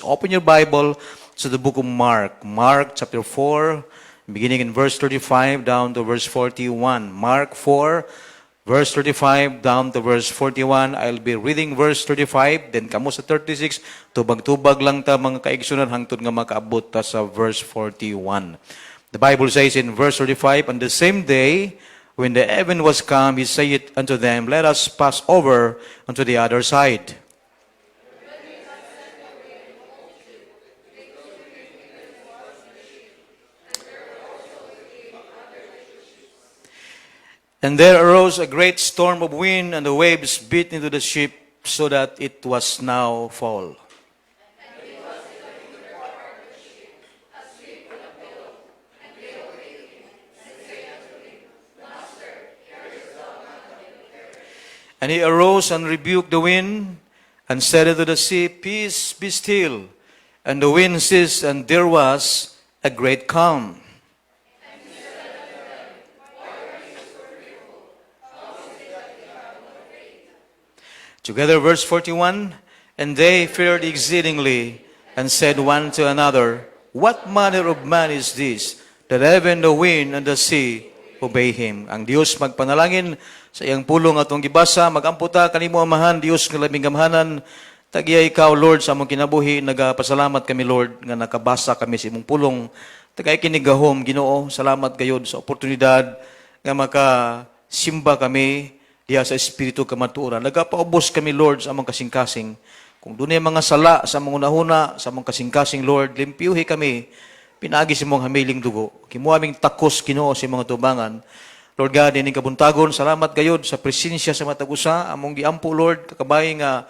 Open your Bible to the book of Mark. Mark chapter 4, beginning in verse 35 down to verse 41. Mark 4, verse 35 down to verse 41. I'll be reading verse 35, then kamo sa 36, tubag-tubag lang ta mga kaigsunan hangtod nga makaabot ta sa verse 41. The Bible says in verse 35, on the same day, when the even was come, he said unto them, let us pass over unto the other side. And there arose a great storm of wind, and the waves beat into the ship, so that it was now full. And he arose and rebuked the wind, and said unto the sea, peace, be still. And the wind ceased, and there was a great calm. Together, verse 41, and they feared exceedingly, and said one to another, what manner of man is this, that even the wind and the sea obey him? Ang Dios magpanalangin sa iyang pulong atong gibasa, magamputa kanimo amahan, Dios nga labing gamhanan, tagiya ikaw, Lord, sa among kinabuhi, nagapasalamat kami, Lord, nga nakabasa kami sa imong pulong, tagay kinigahom, Ginoo, salamat gayod sa oportunidad nga makasimba kami, diya sa Espiritu kamatuoran. Nagapaubos kami, Lord, sa among kasing-kasing. Kung doon mga sala sa among unahuna, sa among kasing-kasing, Lord, limpyuhi kami, pinagi sa mong hamiling dugo. Kimuaming takos, Ginoo, sa mga tubangan. Lord God, ining kabuntagon, salamat gayod sa presensya sa matagusa, among giampo, Lord, kakabay nga,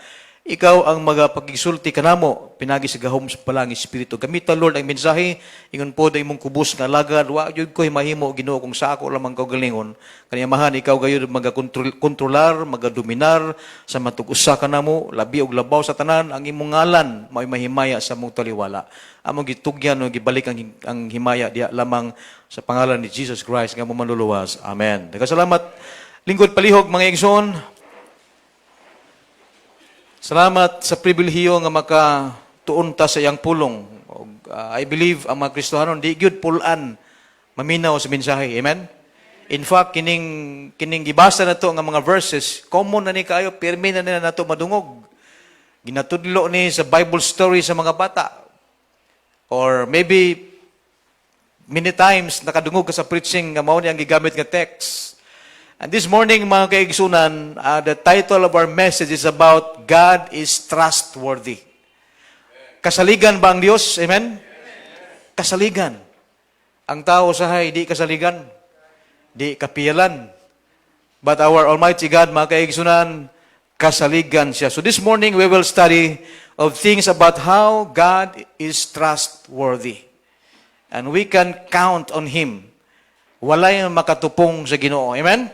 ikaw ang magapagigsulti kanamo, pinagi sa gahom sa palang Espiritu. Gamita, Lord, ang mensahe, ingon po da imong kubos nga lagad, wa yun ko mahimo, Ginoo, kung sa ako lamang kaugalingon. Kaniyamahan, ikaw gayud magakontrolar, magadominar, sa matugusa kanamo, labi og labaw sa tanan, ang imong ngalan, may mahimaya sa mong taliwala. Among gitugyan, gibalik ang himaya, diya lamang sa pangalan ni Jesus Christ, nga mo manluluwas. Amen. Nagkasalamat, lingkod palihog, mga igsoon. Salamat sa pribilehiyo nga makatuon ta sa iyang pulong. I believe ang mga Kristohanon di gyud pulan maminaw sa mensahe. Amen? In fact, kining gibasa na to nga mga verses, common na ni kayo, pirmi na nila nato madungog. Ginatudlo ni sa Bible story sa mga bata. Or maybe many times nakadungog ka sa preaching nga mao ni ang gigamit nga text. And this morning, mga kaigsunan, the title of our message is about God is trustworthy. Kasaligan ba ang Diyos? Amen? Kasaligan. Ang tao sahay, di kasaligan. Di kapiyalan. But our Almighty God, mga kaigsunan, kasaligan siya. So this morning, we will study of things about how God is trustworthy. And we can count on Him. Walay makatupong sa Ginoo. Amen?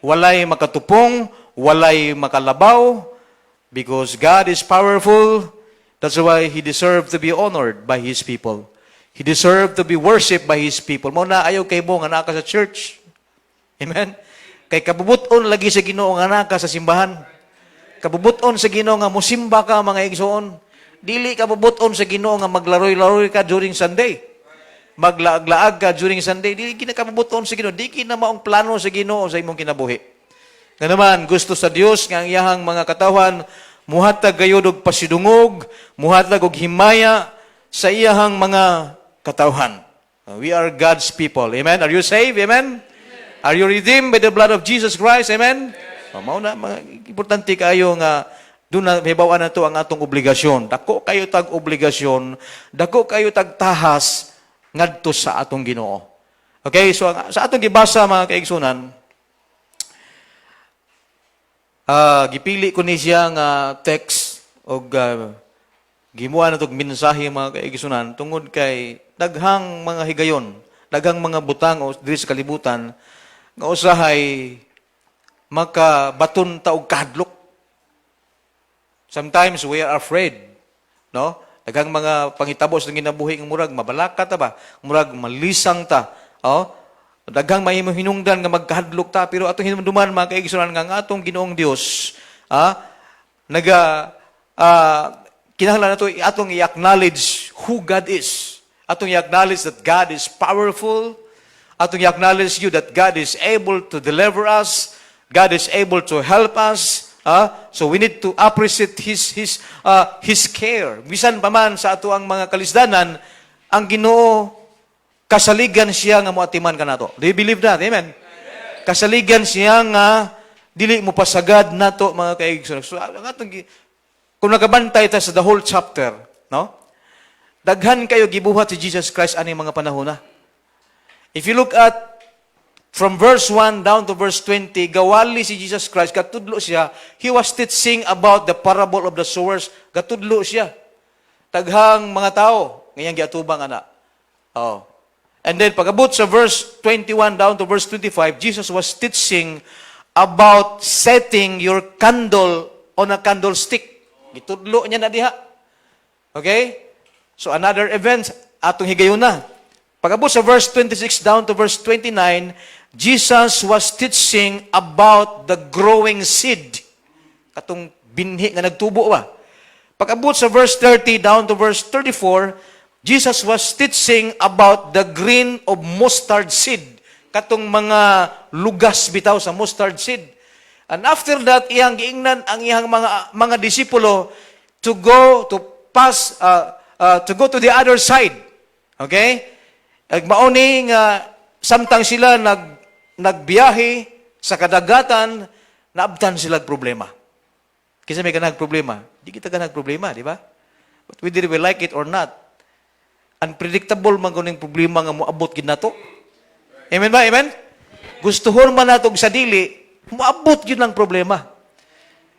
Walay makatupong, walay makalabaw, because God is powerful. That's why He deserved to be honored by His people. He deserved to be worshipped by His people. Mao na ayaw kay mo nga naka sa church. Amen? Kay kabubuton lagi sa Ginoo nga naka sa simbahan. Kabubuton sa Ginoo nga musimba ka, mga igsoon. Dili kabubuton sa Ginoo nga maglaroy-laroy ka during Sunday. Maglaag-laag ka during Sunday, di kinakabubuton sa Ginoo, di kinamaong plano sa Ginoo sa imong kinabuhi. Nga naman, gusto sa Dios nga ang iyahang mga katawan, muhatag gayud og pasidungog, muhatag og himaya sa iyahang mga katawhan. We are God's people. Amen? Are you saved? Amen? Are you redeemed by the blood of Jesus Christ? Amen? Mao na, importante kayo nga doon na hibawan na to ang atong obligasyon. Dako kayo tag obligasyon, dako kayo tag tahas, ngadto sa atong Ginoo. Okay, so sa atong gibasa, mga kaigsunan, gipili ko ni siya nga text o gimuha na itong mensahe, mga kaigsunan, tungod kay daghang mga higayon, daghang mga butang o diri sa kalibutan, nga usahay makabaton ta og kahadlok. Sometimes we are afraid, no? Daghang mga pangitabo sa ginabuhi ng murag mabalaka ta ba? Murag malisang ta. Oh? Daghang may hinungdan nga magkahadlok ta, pero atong hinumduman, mga kaigsunan, nga atong Ginoong Dios, kinahanglan nato atong i-acknowledge who God is. Atong i-acknowledge that God is powerful. Atong i-acknowledge you that God is able to deliver us. God is able to help us. So we need to appreciate His care. Bisan pa man sa ato ang mga kalisdanan, ang Ginoo kasaligan siya nga moatiman kanato. Do you believe that? Amen. Kasaligan siya nga dili mo pasagad nato mga kaigsoon. So kung nagabantay ta sa the whole chapter, no? Daghan kayo gibuhat si Jesus Christ aning mga panahon na. If you look at from verse 1 down to verse 20, gawali si Jesus Christ, katudlo siya, He was teaching about the parable of the sowers, katudlo siya. Taghang mga tao, ngayang giatubang ana. Oh. And then, pag-abot sa verse 21 down to verse 25, Jesus was teaching about setting your candle on a candlestick. Gitudlo niya na diha. Okay? So, another event, atong higayon na. Pag-abot sa verse 26 down to verse 29, Jesus was teaching about the growing seed. Katong binhi nga nagtubo ba? Pag-abot sa verse 30 down to verse 34, Jesus was teaching about the grain of mustard seed. Katong mga lugas bitaw sa mustard seed. And after that, iyang giingnan ang iyang mga disipulo to go to pass to go to the other side. Okay? Mauni nga samtang sila nagbiyahe sa kadagatan, naabtan sila problema. Kasi may kanang problema. Di kita kanang problema, di ba? But whether we like it or not, unpredictable man kuning problema nga moabot gid nato. Amen ba? Amen? Gustuhon man nato sa dili, moabot gyud ang problema.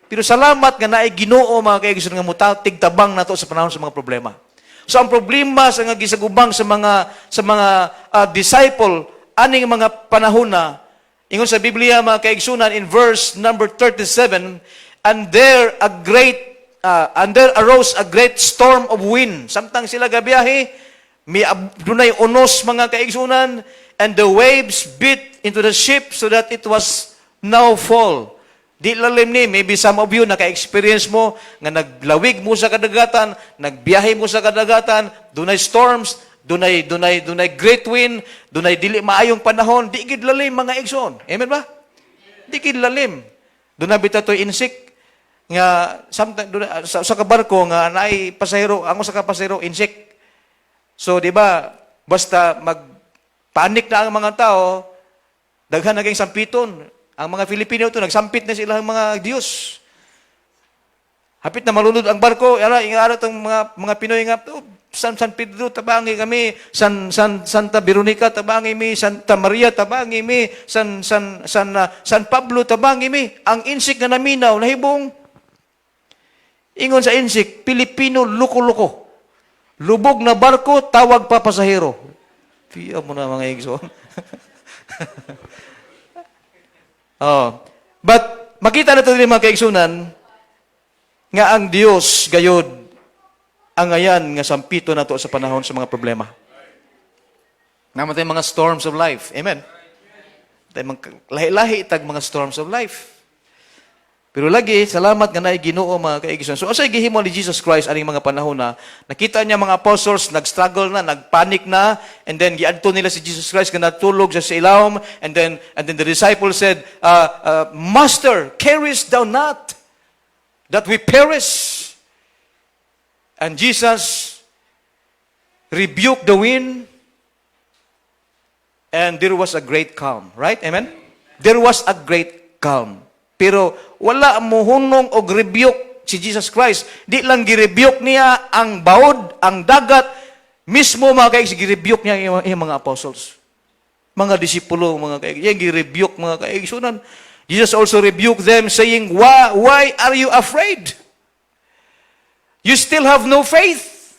Pero salamat nga naay Ginoo mga kaigsoon nga mutig tabang nato sa panahon sa mga problema. So ang problema sa nga gisagubang sa mga disciple aning mga panahon na ingon sa Biblia mga kaigsunan in verse number 37, and there arose a great storm of wind. Samtang sila gabiyahe, may dunay unos mga kaigsunan, and the waves beat into the ship so that it was now full. Di lalim ni, maybe some of you naka-experience mo nga naglawig mo sa kadagatan, nagbiyahe mo sa kadagatan, dunay storms, dunay great wind, dunay dili maayong panahon, di gid lalim mga igsoon. Amen ba? Di gid lalim. Dunay bitaw insect nga sometimes sa kabarko nga naay pasahero, ang usa ka pasahero insect. So di ba, basta magpanik na ang mga tao, daghan naging sampiton. Ang mga Filipino ito, nagsampit na sila ang mga Diyos. Hapit na malunod ang barko, ingara itong mga Pinoy nga, San Pedro, tabangi kami, Santa Veronica, tabangi mi, Santa Maria, tabangi mi, San Pablo, tabangi mi. Ang insik na naminaw, nahibong, ingon sa insik, Pilipino, luko-luko. Lubog na barko, tawag pa pasahero. Piya mo na mga igsoon. Oh. But makita na ito din mga kaigsunan nga ang Dios gayod ang ayan nga sampito na to sa panahon sa mga problema. Naman tayo mga storms of life. Amen. Tayo lahi-lahi tag mga storms of life. Pero lagi, salamat nga naay Ginoo mga kaigsunan. So asay gihimo ni Jesus Christ aning mga panahon na nakita niya mga apostles nag-struggle na, nagpanic na, and then giadto nila si Jesus Christ nga natulog sa ilawom, and then the disciples said, Master, carest thou not that we perish? And Jesus rebuked the wind, and there was a great calm. Right? Amen? There was a great calm. Pero wala mo hunong og rebuke si Jesus Christ. Di lang gi-rebuke niya ang baod, ang dagat, mismo mga kaigsoon, gi-rebuke niya yung mga apostles. Mga disipulo, mga kaigsoon, gi-rebuke mga kaigsoon. Jesus also rebuked them saying, why are you afraid? You still have no faith.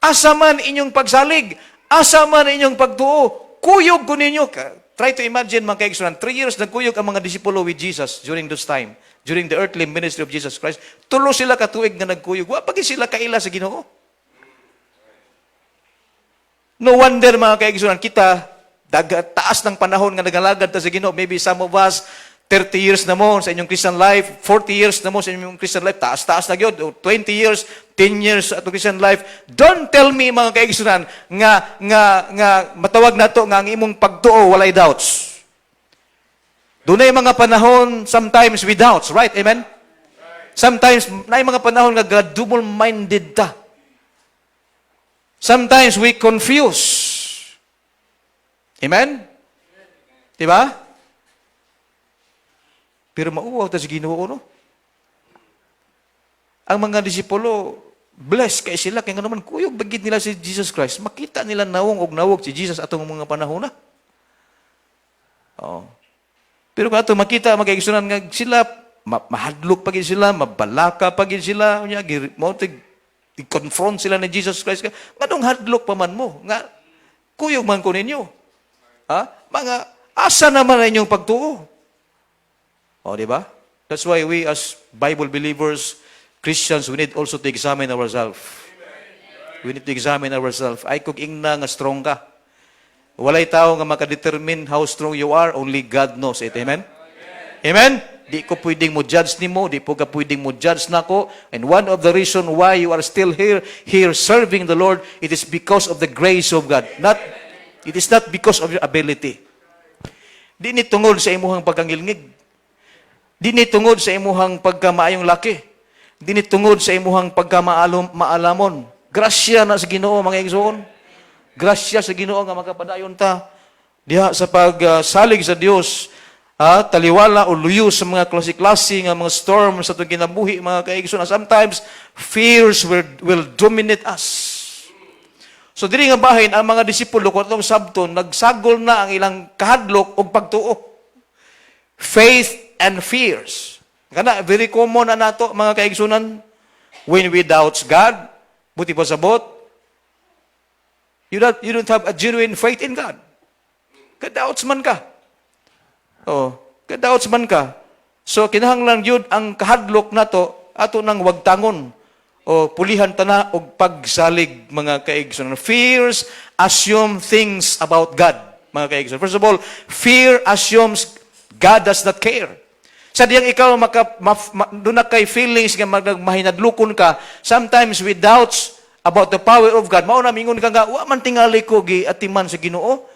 Asa man inyong pagsalig, asa man inyong pagtuo, kuyog ko ninyo. Try to imagine mga kaigsunan, 3 years nagkuyog ang mga disipulo with Jesus during this time, during the earthly ministry of Jesus Christ. Tulo sila katuig na nagkuyog. Wa pagi sila kaila sa Ginoo. No wonder mga kaigsunan, kita taas ng panahon nga nagalagad ta sa Ginoo. Maybe some of us 30 years na mo sa inyong Christian life, 40 years na mo sa inyong Christian life, taas-taas na yun, 20 years, 10 years sa atong Christian life. Don't tell me, mga kaigsunan, nga matawag na to, nga ang imong pagtuo, walay doubts. Doon ay mga panahon, sometimes with doubts, right? Amen? Sometimes, na mga panahon nga double-minded ta. Sometimes we confuse. Amen? Diba? Pero mauwaw ta sa Ginoo, no? Ang mga disipulo, blessed kay sila, kaya nga naman kuyog bagid nila si Jesus Christ. Makita nila nawong og nawog si Jesus atong mga panahon na. Oh. Pero kung ato makita, magkaigsunan nga sila, mahadlok pagid sila, mabalaka pagid sila, i-confront sila ni Jesus Christ. Nganong hadlok pa man mo? Nga, kuyog man ko ninyo. Ha? Mga, asa naman na inyong pagtuo? O, di ba? That's why we as Bible believers, Christians, we need also to examine ourselves. We need to examine ourselves. Ay, kung ingna nga strong ka. Walay tao nga makadetermine how strong you are, only God knows it. Amen? Amen? Di ko pwedeng mo judge ni mo, di po ka pwedeng mo judge na ko. And one of the reason why you are still here serving the Lord, it is because of the grace of God. It is not because of your ability. Di ni tungod sa imuhang pagkangilngig. Di ni tungod sa imuhang pagkamaayong laki. Di ni tungod sa imuhang pagkamaalamon. Grasya na sa Ginoo, mga igsoon. Grasya sa Ginoo nga makapadayon ta. Diha sa pagsalig sa Dios, taliwala o luyo sa mga klase-klase nga mga storm sa itong kinabuhi, mga kaigsoon. Sometimes, fears will dominate us. So, diri nga bahin, ang mga disipulo, kung itong sabton, nagsagol na ang ilang kahadlok o pagtuo. Faith and fears. Kana, very common na nato, mga kaigsunan. When we doubt God, buti pa sabot, you don't have a genuine faith in God. Ka-doubts man ka. Oh, ka-doubts man ka. So, kinahanglan yun ang kahadlok na to, ato nang wagtangon. O pulihan tana og pagsalig, mga kaigsunan. Fears assume things about God, mga kaigsunan. First of all, fear assumes God does not care. Sa diyang ikaw doon na kay feelings nga mahinadlukon ka, sometimes with doubts about the power of God. Mao na mingon ka nga, wa man tingali ko gi atiman sa Ginoo.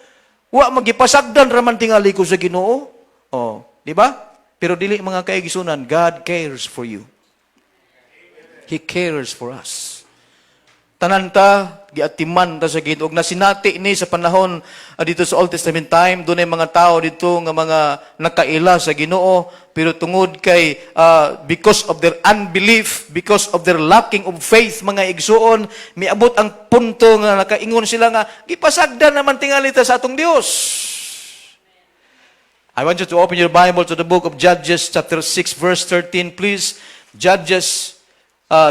Wa magipasagdan ra man tingali ko sa Ginoo. Oh, di ba? Pero dili, mga kaigsunan, God cares for you. He cares for us. Tanan ta, giatiman ta sa Ginoo. Og nasinati ni sa panahon dito sa Old Testament time, doon ay mga tao dito nga mga nakaila sa Ginoo, pero tungod kay because of their unbelief, because of their lacking of faith, mga igsuon, miabot ang punto nga nakaingon sila nga gipasagdan naman tingali ta sa atong Dios. I want you to open your Bible to the book of Judges chapter 6 verse 13, please. Judges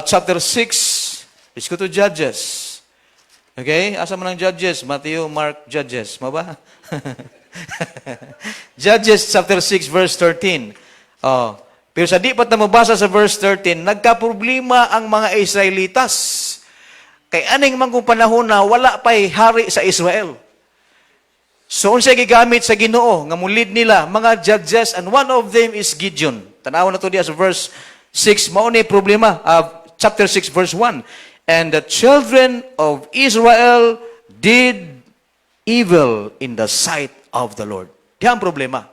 chapter 6. Let's go to Judges. Okay? Asa man ang Judges? Matthew, Mark, Judges. Maba? Judges chapter 6 verse 13. Oh. Pero sa di pa na mabasa sa verse 13, nagkaproblema ang mga Israelitas. Kay aning mangkong panahon na wala pa'y hari sa Israel. So, unsay gigamit sa Ginoo nga mulid nila mga judges, and one of them is Gideon. Tanawon na to diya sa verse 6. Mao ni problema. Chapter 6 verse 1. And the children of Israel did evil in the sight of the Lord. Diyan ang problema.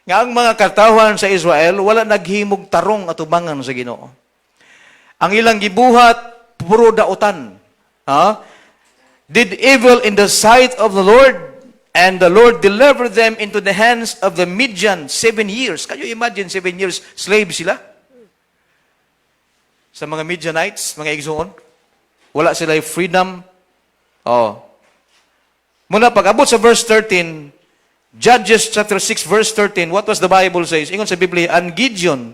Nga ang mga katawan sa Israel, wala naghimog tarong at ubangan sa Ginoo. Ang ilang gibuhat, puro dautan. Did evil in the sight of the Lord, and the Lord delivered them into the hands of the Midian 7 years. Can you imagine 7 years slave sila? Sa mga Midianites, mga igsoon. Wala sila freedom. Muna pag-abot sa verse 13, Judges chapter 6 verse 13, what was the Bible says? Ingon sa Biblia, and Gideon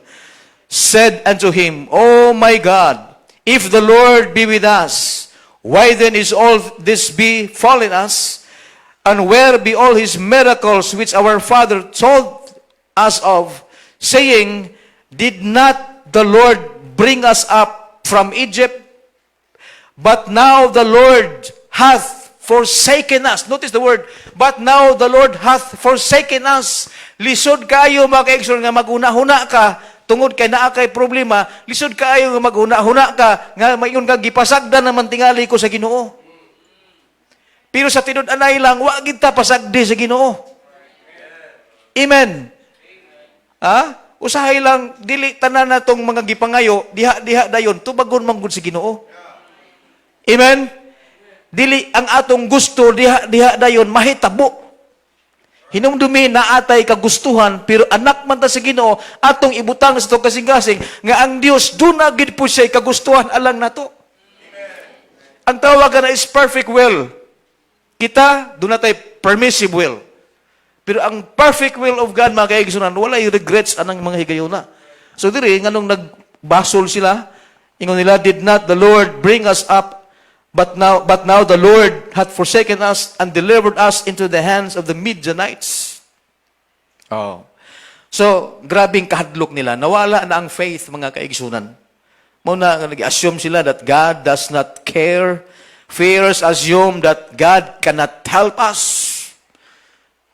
said unto him, O my God, if the Lord be with us, why then is all this befallen us? And where be all his miracles which our father told us of, saying, did not the Lord bring us up from Egypt? But now the Lord hath forsaken us. Notice the word, but now the Lord hath forsaken us, Lisod kayo mga kaigsoon nga maghuna-huna ka tungod kay naa kay problema, lisod kayo nga maghuna-huna ka nga mayon ka gipasagdan naman tingali ko sa Ginoo. Pero sa tinud-anay lang wa gid ta pasagdi sa Ginoo. Amen. Usahay lang dili tanan natong mga gipangayo diha dayon tubagon man gud sa Ginoo. Amen. Dili ang atong gusto diha dayon mahitabo. Hinumdumi na atay kagustuhan, pero anak man ta sa Ginoo, atong ibutang sa itong kasing-kasing, nga ang Dios, doon na gid po siya kagustuhan alang nato. Ang tawag na is perfect will. Kita, doon na tayo permissive will. Pero ang perfect will of God, mga kaigsunan, wala yung regrets anang mga higayuna. So diri, nga nung nagbasol sila, ingon nila, did not the Lord bring us up But now the Lord hath forsaken us and delivered us into the hands of the Midianites. Oh. So, grabing kahadlok nila. Nawala na ang faith, mga kaigsunan. Muna, nag-assume sila that God does not care. Fears assume that God cannot help us.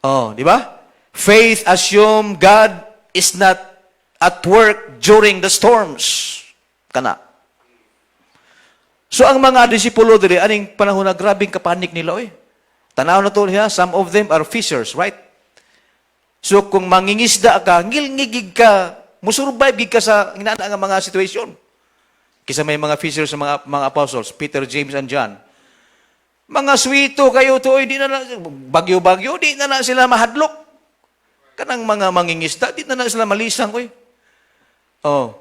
Oh, di ba? Faith assume God is not at work during the storms. Kana. So ang mga disipulo diri aning panahon na grabing kapanik nila Tanaw na to niya, some of them are fishers, right? So kung mangingisda ka, ngilngigig ka, musurvive gig ka sa inana nga mga situation. Kisa may mga fishers sa mga apostles, Peter, James, and John. Mga swito kayo to, di na bagyo-bagyo, di na sila mahadlok. Kanang mga mangingisda, di na sila malisang, Oh.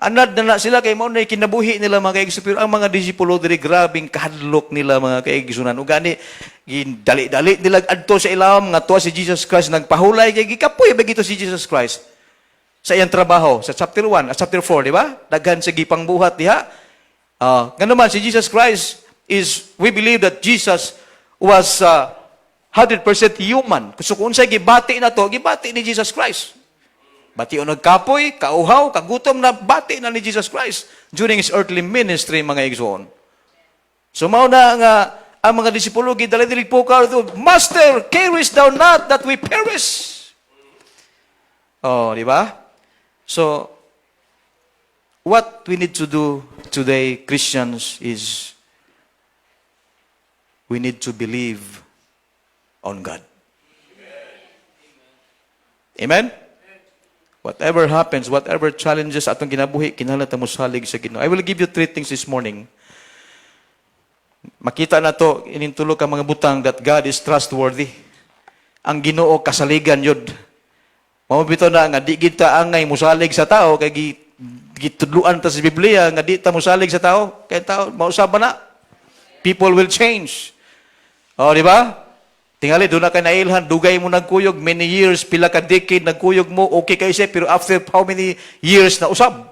Anad na sila kay mao na kinabuhi nila mga kaigsunan. Pero ang mga disipulo diri grabing kahadlok nila mga kaigsunan. Ug gani dali-dali nila adto sa ilawom nga tuwa si Jesus Christ nagpahulay kay gikapoy ba gito si Jesus Christ sa iyang trabaho sa chapter 1 at chapter 4, di ba? Daghan sa gipang buhat diha. Ngano man si Jesus Christ we believe that Jesus was 100% human. So kung unsay gibati na to, gibati ni Jesus Christ. Bati o nagkapoy, kauhaw, kagutom na bati na ni Jesus Christ during His earthly ministry, mga igsoon. So, mauna nga, ang mga disipulo, gidali-dilig po ka, Master, carest thou not that we perish? Oh, di ba? So, what we need to do today, Christians, is we need to believe on God. Amen? Whatever happens, whatever challenges atong ginabuhi, kinahanglan ta mosalig sa Ginoo. I will give you 3 things this morning. Makita na to, inintulo ka mga butang that God is trustworthy. Ang Ginoo kasaligan yun. Mamabito na nga, di kita angay mosalig sa tao, kay gitudluan ta sa Biblia, nga di ta mosalig sa tao, kay tao, mausaba na. People will change. O, di ba? Tingali, doon na kayo nailhan, dugay mo nagkuyog, many years, pila ka decade, nagkuyog mo, okay kayo siya, pero after how many years na usab?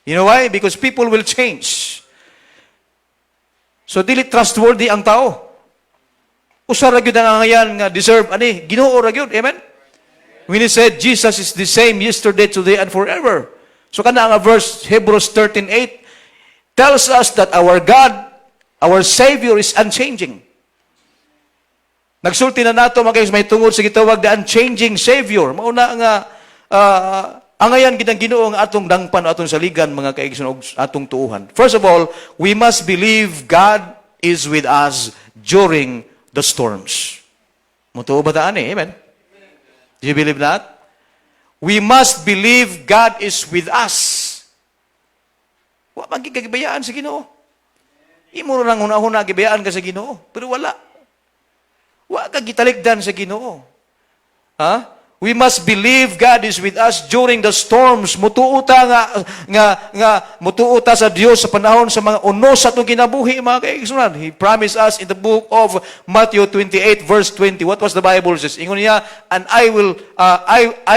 You know why? Because people will change. So, dili trustworthy ang tao. Usa ra gyud ang ngayon nga deserve, Ginoo ra gyud, amen? When he said, Jesus is the same yesterday, today, and forever. So, kana nga verse, Hebrews 13:8, tells us that our God, our Savior is unchanging. Nagsulti na nato mga may tungod sa gitawag na unchanging Savior. Mauna nga angayan gidang Ginoo ang atong dangpan atong saligan mga kaigsunan atong tuuhan. First of all, we must believe God is with us during the storms. Mutuo ba taan Amen? Do you believe that? We must believe God is with us. Wa magigibayaan sa Ginoo. Imo ra nang hunahuna gibayaan ka sa Ginoo, pero wala. Wa ka gitalikdan sa Ginoo. We must believe God is with us during the storms. Mutuuta nga mutuuta sa Dios sa panahon sa mga unos sa atong kinabuhi mga kaigsunan. He promised us in the book of Matthew 28 verse 20. What was the Bible says? Ingon niya, and I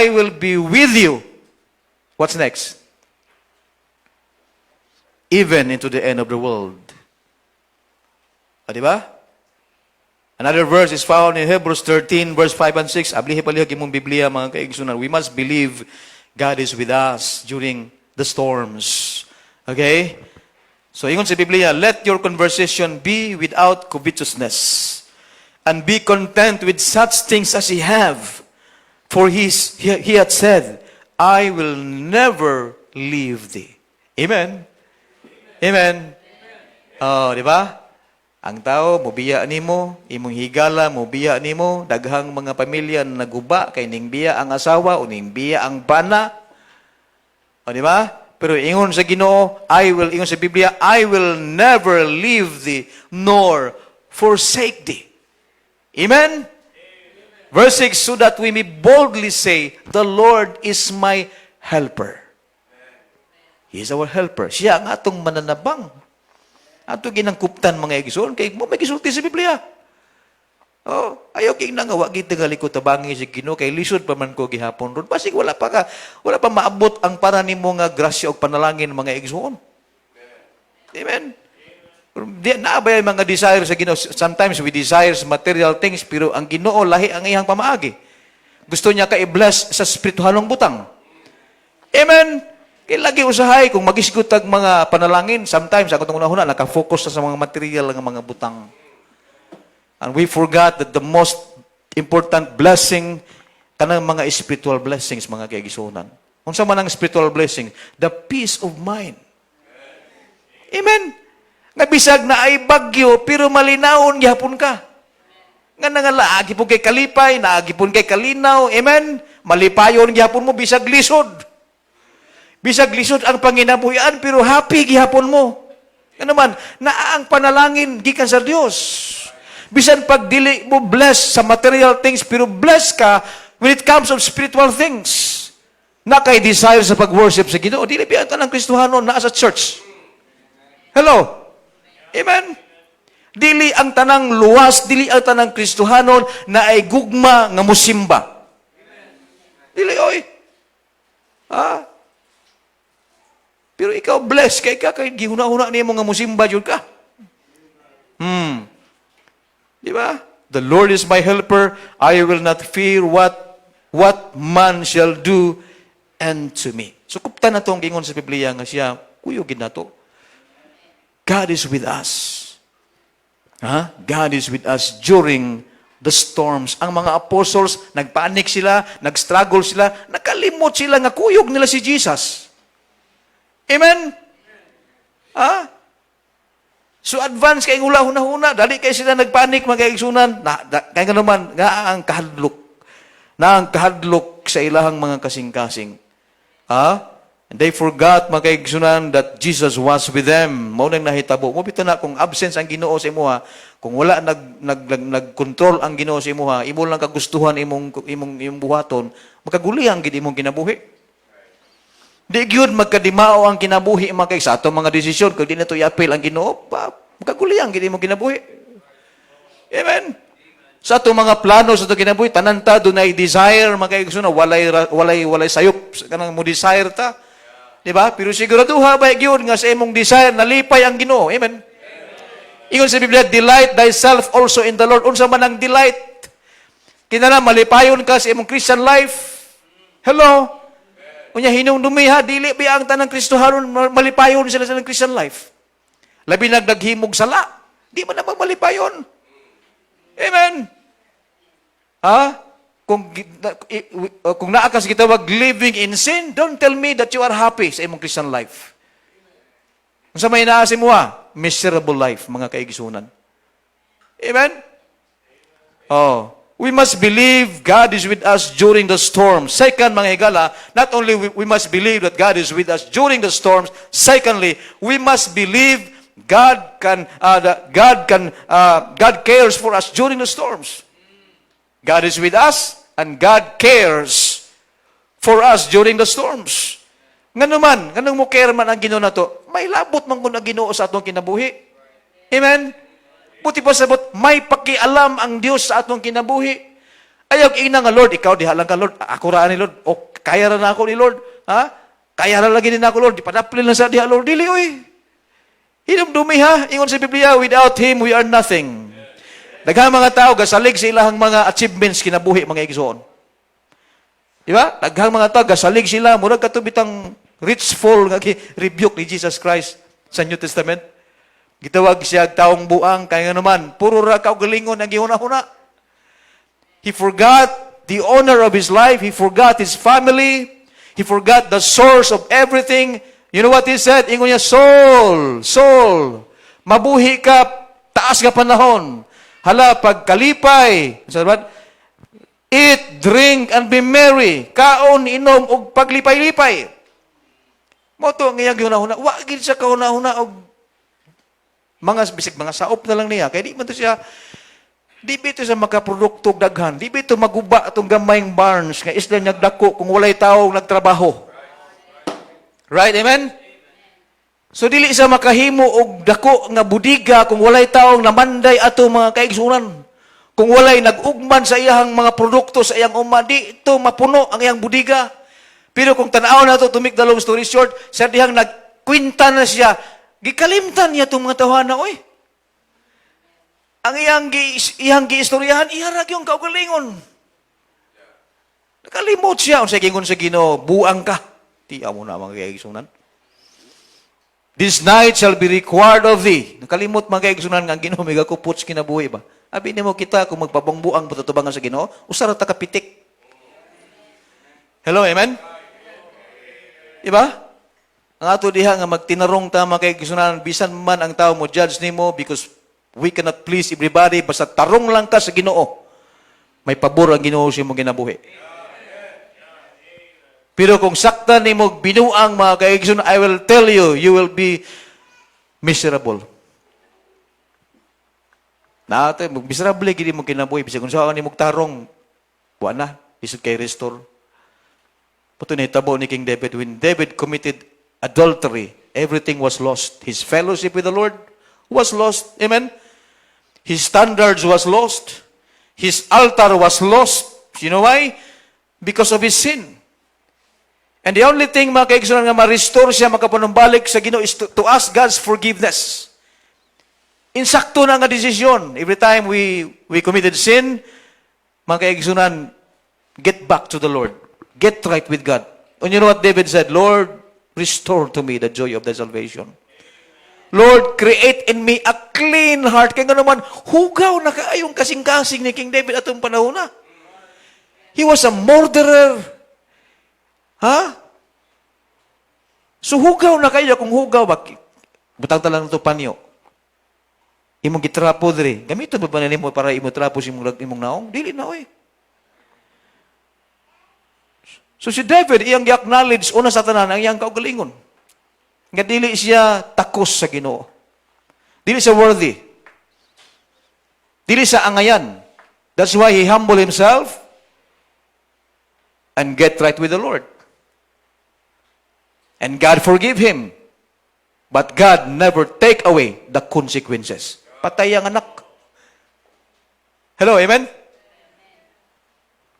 will be with you. What's next? Even into the end of the world. Di ba? Another verse is found in Hebrews 13, verse 5 and 6. Ablihi palihag imong Biblia, mga kaigsunan. We must believe God is with us during the storms. Okay? So, ingon sa Biblia, let your conversation be without covetousness, and be content with such things as ye have. For he had said, I will never leave thee. Amen? Amen? Oh, di ba? Ang tao, mubiya nimo, imong higala, mubiya nimo, daghang mga pamilya na naguba, kay ning biya ang asawa, o ning biya ang bana. O, di ba? Pero ingon sa Ginoo, ingon sa Biblia, I will never leave thee, nor forsake thee. Amen? Verse 6, so that we may boldly say, the Lord is my helper. He is our helper. Siya ang atong mananabang. Ato ginangkuptan mga igsoon, kay mo may gisulti sa Biblia. Oh, ayaw kay nangawa kita nga likod tabangi si Ginoo kay lisod pa man ko gihapon ron. Basig wala pa maabot ang para nimo nga grasya og panalangin mga igsoon. Amen. Di naabay mga desire sa Ginoo. Sometimes we desire material things pero ang Ginoo lahi ang iyang pamaagi. Gusto niya ka i-bless sa spirituhalong butang. Amen. Kaya lagi usahay, kung magisgot ang mga panalangin, sometimes, ako itong una-una, nakafocus na sa mga material ng mga butang. And we forgot that the most important blessing, kanang mga spiritual blessings, mga kaigisunan. Kung sa man ang spiritual blessing, the peace of mind. Amen? Nga bisag na ay bagyo, pero malinawon, gihapon ka. Nga naagi po kay kalipay, naagi po kay kalinaw. Amen? Malipayon, gihapon mo, bisag lisod. Bisag lisod ang panginabuhian, pero happy gihapon mo. Ano man, naa ang panalangin gikan sa Dios. Bisan pag dili mo bless sa material things, pero bless ka when it comes of spiritual things. Na kay desire sa pag-worship sa Ginoo, dili biya tanang Kristohano naa sa church. Hello? Amen? Dili ang tanang luwas, dili ang tanang Kristohano na ay gugma nga musimba. Dili, oy. Pero ikaw blessed kay gihuna-huna niya mga musimba jud ka. Di ba? The Lord is my helper. I will not fear what man shall do unto me. So kuptan na itong gingon sa Biblia nga siya, kuyogin na to. God is with us. God is with us during the storms. Ang mga apostles, nagpanik sila, nagstruggle sila, nakalimot sila nga kuyog nila si Jesus. Amen? So advance kay ngula huna-huna, dali kay sila nagpanik mga kaigsunan, kaya nga naman, nga ang kahadlok sa ilahang mga kasing-kasing. And they forgot mga kaigsunan that Jesus was with them. Mao nang nahitabo. Mo bitaw na kung absence ang Ginoo sa imuha, kung wala nag-control ang Ginoo sa imuha, imo lang kagustuhan imong buhaton, makagulihang gid imong kinabuhi. Di gyud magkadimao ang kinabuhi mga sa ato mga desisyon kung di na to i-appeal ang Ginoo, magkaguliyang gid imong kinabuhi. Amen. Sa ato mga plano sa ato kinabuhi, tanan ta dunay desire mga kaigsunan, walay sayop kanang mo desire ta. Di ba? Pero siguraduha ba gyud nga sa imong desire nalipay ang Ginoo. Amen. Ingon sa Biblia, delight thyself also in the Lord. Unsa man ang delight? Kinala malipayon ka sa imong Christian life. Hello. Unya hinumdumi dili ba ang tanang Kristohanon malipayon sila sa Christian life. Labi naghimog sala, di man na malipayon. Amen. Kung naa ka sa gitawag living in sin, don't tell me that you are happy sa imong Christian life. Kung sa may naa si mo miserable life, mga kaigisunan. Amen? We must believe God is with us during the storm. Second, mga higala, not only we must believe that God is with us during the storms, secondly, we must believe God cares for us during the storms. God is with us and God cares for us during the storms. Ngano man, nganong mo care man ang Ginoo nato, may labot man kun ang Ginoo sa atong kinabuhi. Amen. Buti pa sabot, may pakialam ang Dios sa atong kinabuhi. Ayaw ina nga, Lord, ikaw diha lang ka, Lord. Ako ra ni Lord. O kaya ra na ako ni Lord. Kaya ra lagi din ako, Lord. Di padaplin lang sa diha, Lord. Dili, oy. Hinumdumi ingon sa Biblia, without Him, we are nothing. Daghang mga tao, gasalig sa ilahang mga achievements kinabuhi, mga igsoon. Di ba? Daghang mga tao, gasalig sila. Murag katubitang rich fool nga rebuke ni Jesus Christ sa New Testament. Gitawag siya taong buang, kaya nga naman, puro ra ka galingon ang gihuna-huna. He forgot the owner of his life. He forgot his family. He forgot the source of everything. You know what he said? Ingon niya, Saul, Saul, mabuhi ka, taas ka panahon. Hala, pagkalipay, sabat, eat, drink, and be merry. Kaon, inom, og paglipay-lipay. Moto ang iyang hunahuna. Wagin siya kahunahuna og mga bisig mga saop na lang niya. Kaya di man to siya, di ba ito sa makaprodukto daghan. Di ba ito maguba itong gamayng barns nga isla nagdako kung walay tao nagtrabaho. Right, amen? So dili sa makahimo og dako nga budiga kung walay taong namanday ato mga kaigsunan. Kung walay nag-ugman sa iyang mga produkto sa iyang uma, di ito mapuno ang iyang budiga. Pero kung tanaw na ito, to make the long story short, sa dihang nagkwinta na siya, gikalimtan niya itong mga tawanan, oy. Ang iyang giistoryahan, iharag yung kaugalingon. Nakalimot siya. Ang sagingon sa Ginoo, buang ka. Tiyaw mo na mga kaigsunan. This night shall be required of thee. Nakalimot mga kaigsunan nga ang Ginoo, may gakupots kinabuhi ba? Abi nimo kita kung magpabangbuang patutubangan sa Ginoo, usara ta kapitik. Hello, amen? Diba? Ang ato diha nga magtinarong tama kay gisunan bisan man ang tao mo judge nimo because we cannot please everybody basta tarong lang ka sa Ginoo. May pabor ang Ginoo sa imong ginabuhi. Pero kung sakta nimo binuang mga kaigsunan, I will tell you, you will be miserable. Nato miserable gid mo kinabuhi bisan kung saan nimo tarong wa na isud kay restore. Puto ni tabo ni King David when David committed adultery, everything was lost. His fellowship with the Lord was lost. Amen? His standards was lost. His altar was lost. You know why? Because of his sin. And the only thing mga kaigsunan nga ma-restore siya, makapanumbalik sa Ginoo is to ask God's forgiveness. Insakto na nga desisyon. Every time we committed sin, mga kaigsunan, get back to the Lord. Get right with God. And you know what David said? Lord, restore to me the joy of thy salvation. Lord, create in me a clean heart. Kaya nga naman, hugaw na kaayong kasing-kasing ni King David atong panahon na. He was a murderer. Ha? So hugaw na kayo. Kung hugaw, butang talang ito panyo. Imong gitrapo diri. Gamiton ba ba nimo para imong trapo sa imong naong? Dili na, oy. So si David, iyang i-acknowledge una sa tanan ang iyang kaugalingon. Nga dili siya takos sa Ginoo. Dili siya worthy. Dili siya angayan. That's why he humble himself and get right with the Lord. And God forgive him. But God never take away the consequences. Patay ang anak. Hello, amen?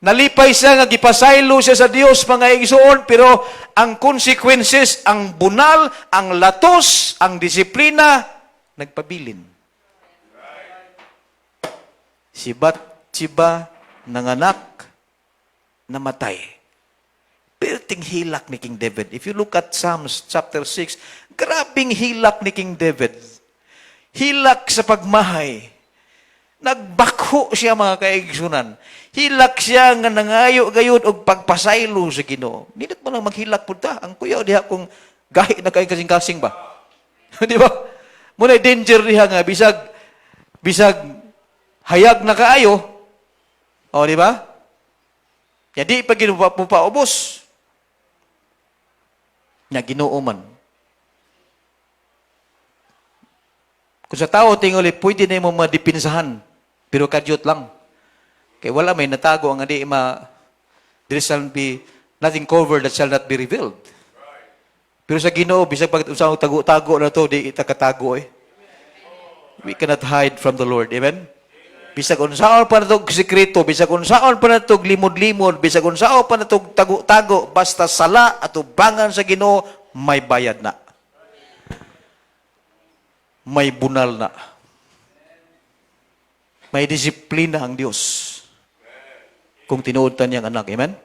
Nalipay siya nga gipasaylo siya sa Dios mga igsoon, pero ang consequences, ang bunal, ang latos, ang disiplina nagpabilin. Si Bathsheba nanganak, namatay. Perting hilak ni King David. If you look at Psalms chapter 6, grabing hilak ni King David. Hilak sa pagmahay. Nagbakho siya mga kaigsunan. Hilak siya nga nangayo gayud og pagpasaylo sa Ginoo. Dili mo lang maghilak pud ta. Ang kuyaw diha kung gahi na kay kasing-kasing ba. Di ba? Muna danger diha nga bisag hayag na kaayo. O di ba? Ya di pa ginupaubos. Nya Ginoo man. Kung sa tao tingoli pwede na mo madipinsahan. Pero kadyot lang. Kaya wala may natago ang hindi there shall be nothing covered that shall not be revealed. Pero sa Ginoo, bisag pag usang tago-tago na to, di itakatago eh. We cannot hide from the Lord. Amen? Bisag unsaon pa na to sekreto, bisag unsaon pa na to limod-limod, bisag unsaon pa na to tago-tago, basta sala at ubangan sa Ginoo, may bayad na. May bunal na. May disiplina ang Diyos. Kung tinuod ta niyang anak. Amen?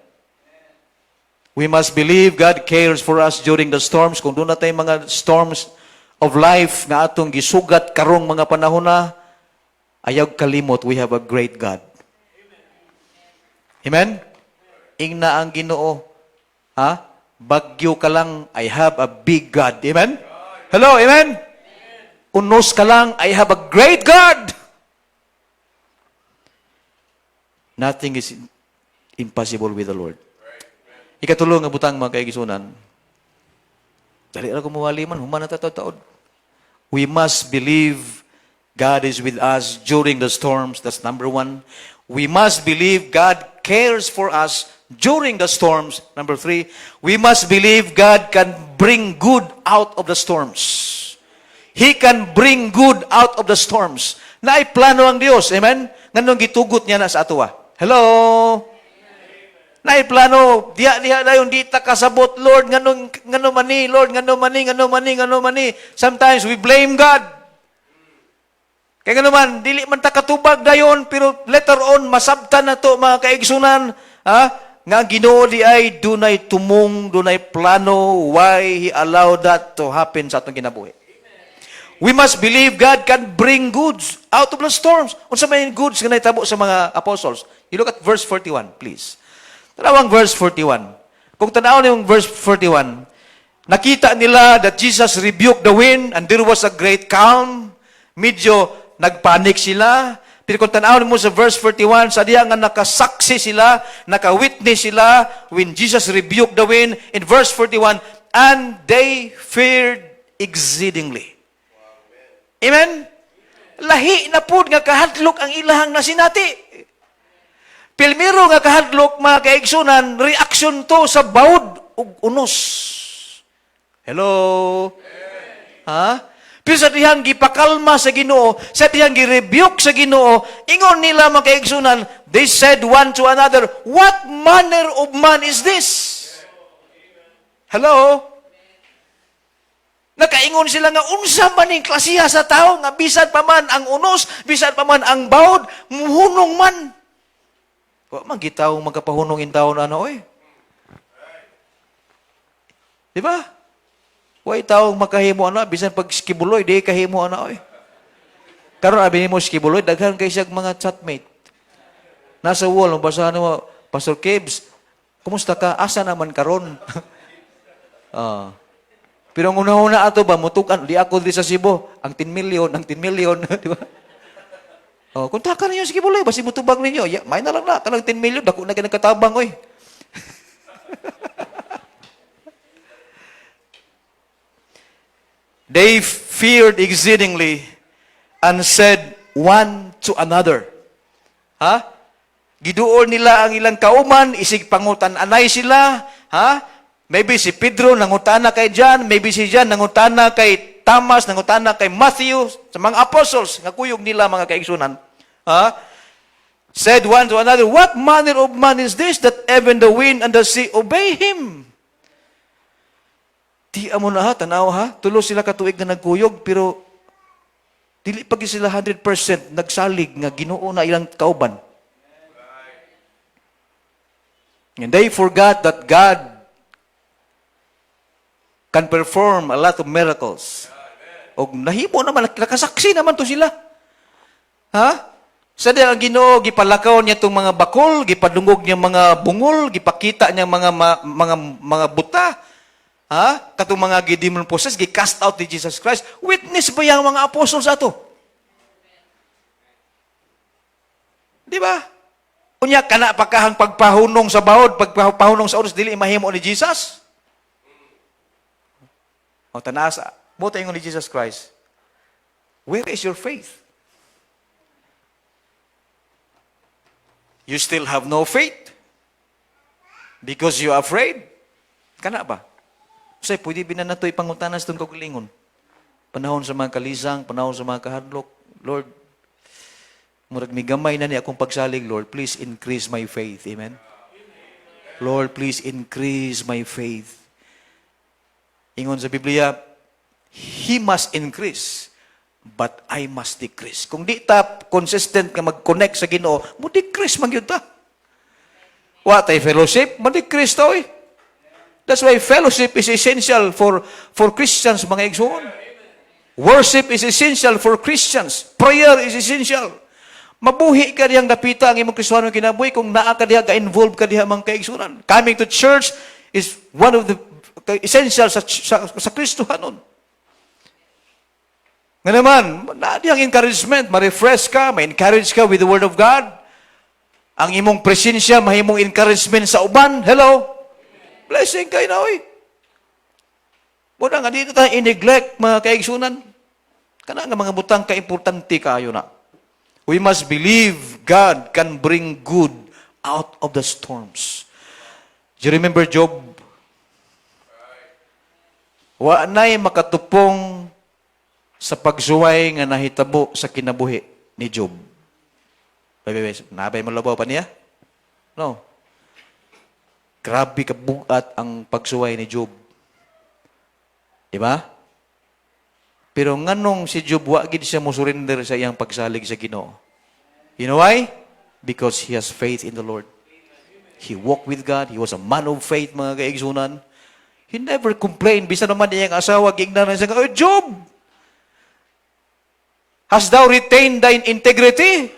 We must believe God cares for us during the storms. Kung doon na tayong mga storms of life nga atong gisugat karong mga panahon na, ayaw kalimot, we have a great God. Amen? Ingna ang Ginoo. Ha? Bagyo ka lang, I have a big God. Amen? Hello, amen? Unos ka lang, I have a great God. Nothing is impossible with the Lord. Ikatulong nga butang mga kaigisunan. Dali ako mawali man, human na taod. We must believe God is with us during the storms. That's number one. We must believe God cares for us during the storms. Number three, we must believe God can bring good out of the storms. He can bring good out of the storms. Naiplano ang Diyos. Amen? Nganong gitugot niya na sa atuwa. Hello? Naiplano, diya dayon di ta kasabot, Lord, ngano mani, Lord, ngano mani. Sometimes we blame God. Kaya nga naman, dili man ta katubag dayon, pero later on, masabtan na to mga kaigsunan, ha? Nga Ginoo di ay dunay tumong, dunay plano, why He allowed that to happen sa atong kinabuhi. We must believe God can bring goods out of the storms. Unsa may goods nga nahitabo sa mga apostles? You look at verse 41, please. Tanawang verse 41. Kung tanaw niyo yung verse 41, nakita nila that Jesus rebuked the wind and there was a great calm. Medyo nagpanik sila. Pero kung tanaw mo sa verse 41, sa diya nga nakasaksi sila, nakawitness sila when Jesus rebuked the wind. In verse 41, and they feared exceedingly. Amen? Lahi na po nga kahadlok ang ilahang nasinati. Pilmiro nga kahadlok, mga kaigsunan, reaction to sa bawod ug unos. Hello? Ha? Pero sa dihang gipakalma sa Ginoo, sa dihang girebuke sa Ginoo, ingon nila mga kaigsunan, they said one to another, what manner of man is this? Hello? Nakaingon sila nga, unsa man ning klasiha sa tao, nga bisan pa man ang unos, bisan pa man ang bawod, muhunong man. Wa man gitaw magkapahunong in taon ano oy. Di ba? Way taong makahimo ana bisan pag skibuloy di kahimo ana oy. Karon abi nimo skibuloy daghan kay siya mga chatmate. Nasa wall basahan mo Pastor Kebs, kumusta ka? Asa naman karon? Pero ang una-una ato ba mutukan di ako di sa Cebu, ang 10 million, di ba? Kung taka ninyo, sige buloy, basi mutubang ninyo. May na lang na, kalang 10 million, dako na kinagkatabang, oy. They feared exceedingly and said one to another. Ha? Giduol nila ang ilang kauman, isig pangutan anay sila. Ha? Maybe si Pedro nangutana kay John, maybe si John nangutana kay Thomas, nangutana kay Matthew, sa mga apostles, nga kuyog nila mga kaigsunan. Said one to another, what manner of man is this that even the wind and the sea obey him? Di amo na ha, tanaw ha, tulo sila katuig na nagkuyog, pero dili pag sila 100% nagsalig nga Ginoo na ilang kauban. And they forgot that God can perform a lot of miracles. O nahimo naman, nakasaksi naman to sila. Ha? Sa ang Ginoo gipalakaw niya itong mga bakol, gipadungog niya mga bungol, gipakita niya mga buta. Ha? Katong mga demon possessed, gi-cast out ni Jesus Christ. Witness ba yung mga apostles ato? Di ba? Unya kana pakahang pagpahunong sa bawod, pagpahunong sa oras dili mahimo ni Jesus. O tanasa, mo tayo ni Jesus Christ. Where is your faith? You still have no faith? Because you are afraid? Kana ba? Say, pwede binan na ito ipangutanas itong kagulingon. Panahon sa mga kalisang, panahon sa mga kahadlok. Lord, murag may gamay na ni akong pagsalig, Lord, please increase my faith. Amen? Lord, please increase my faith. Ingon sa Biblia, He must increase, but I must decrease. Kung di ta consistent ka mag-connect sa Ginoo, mo decrease man gyud ta. What ay fellowship? Mo-decrease ta oy. That's why fellowship is essential for Christians, mga igsoon. Worship is essential for Christians. Prayer is essential. Mabuhi ka diyang napita ang imong Kristohanong kinabuhi kung naa ka diha, ka-involve ka diha mga kaigsunan. Coming to church is one of the essential sa Kristohanon. Nga naman, na diyang encouragement, ma-refresh ka, ma-encourage ka with the Word of God. Ang imong presensya, mahimong encouragement sa uban. Hello? Blessing kayo na, oy. Muna nga, dito tayo i-neglect mga kaigsunan. Kana nga mga butang ka-importante kayo na. We must believe God can bring good out of the storms. Do you remember Job? Wa na'y makatupong sa pagsuway nga nahitabo sa kinabuhi ni Job. Nabay mo labaw pa niya? No. Grabe kabugat ang pagsuway ni Job. Diba? Pero nganong si Job, wa gid siya mo surrender sa iyang pagsalig sa Ginoo. You know why? Because he has faith in the Lord. He walked with God. He was a man of faith, mga kaigsunan. He never complained. Bisa naman iyang asawa, gignan siya, oh, Job! Has thou retained thine integrity?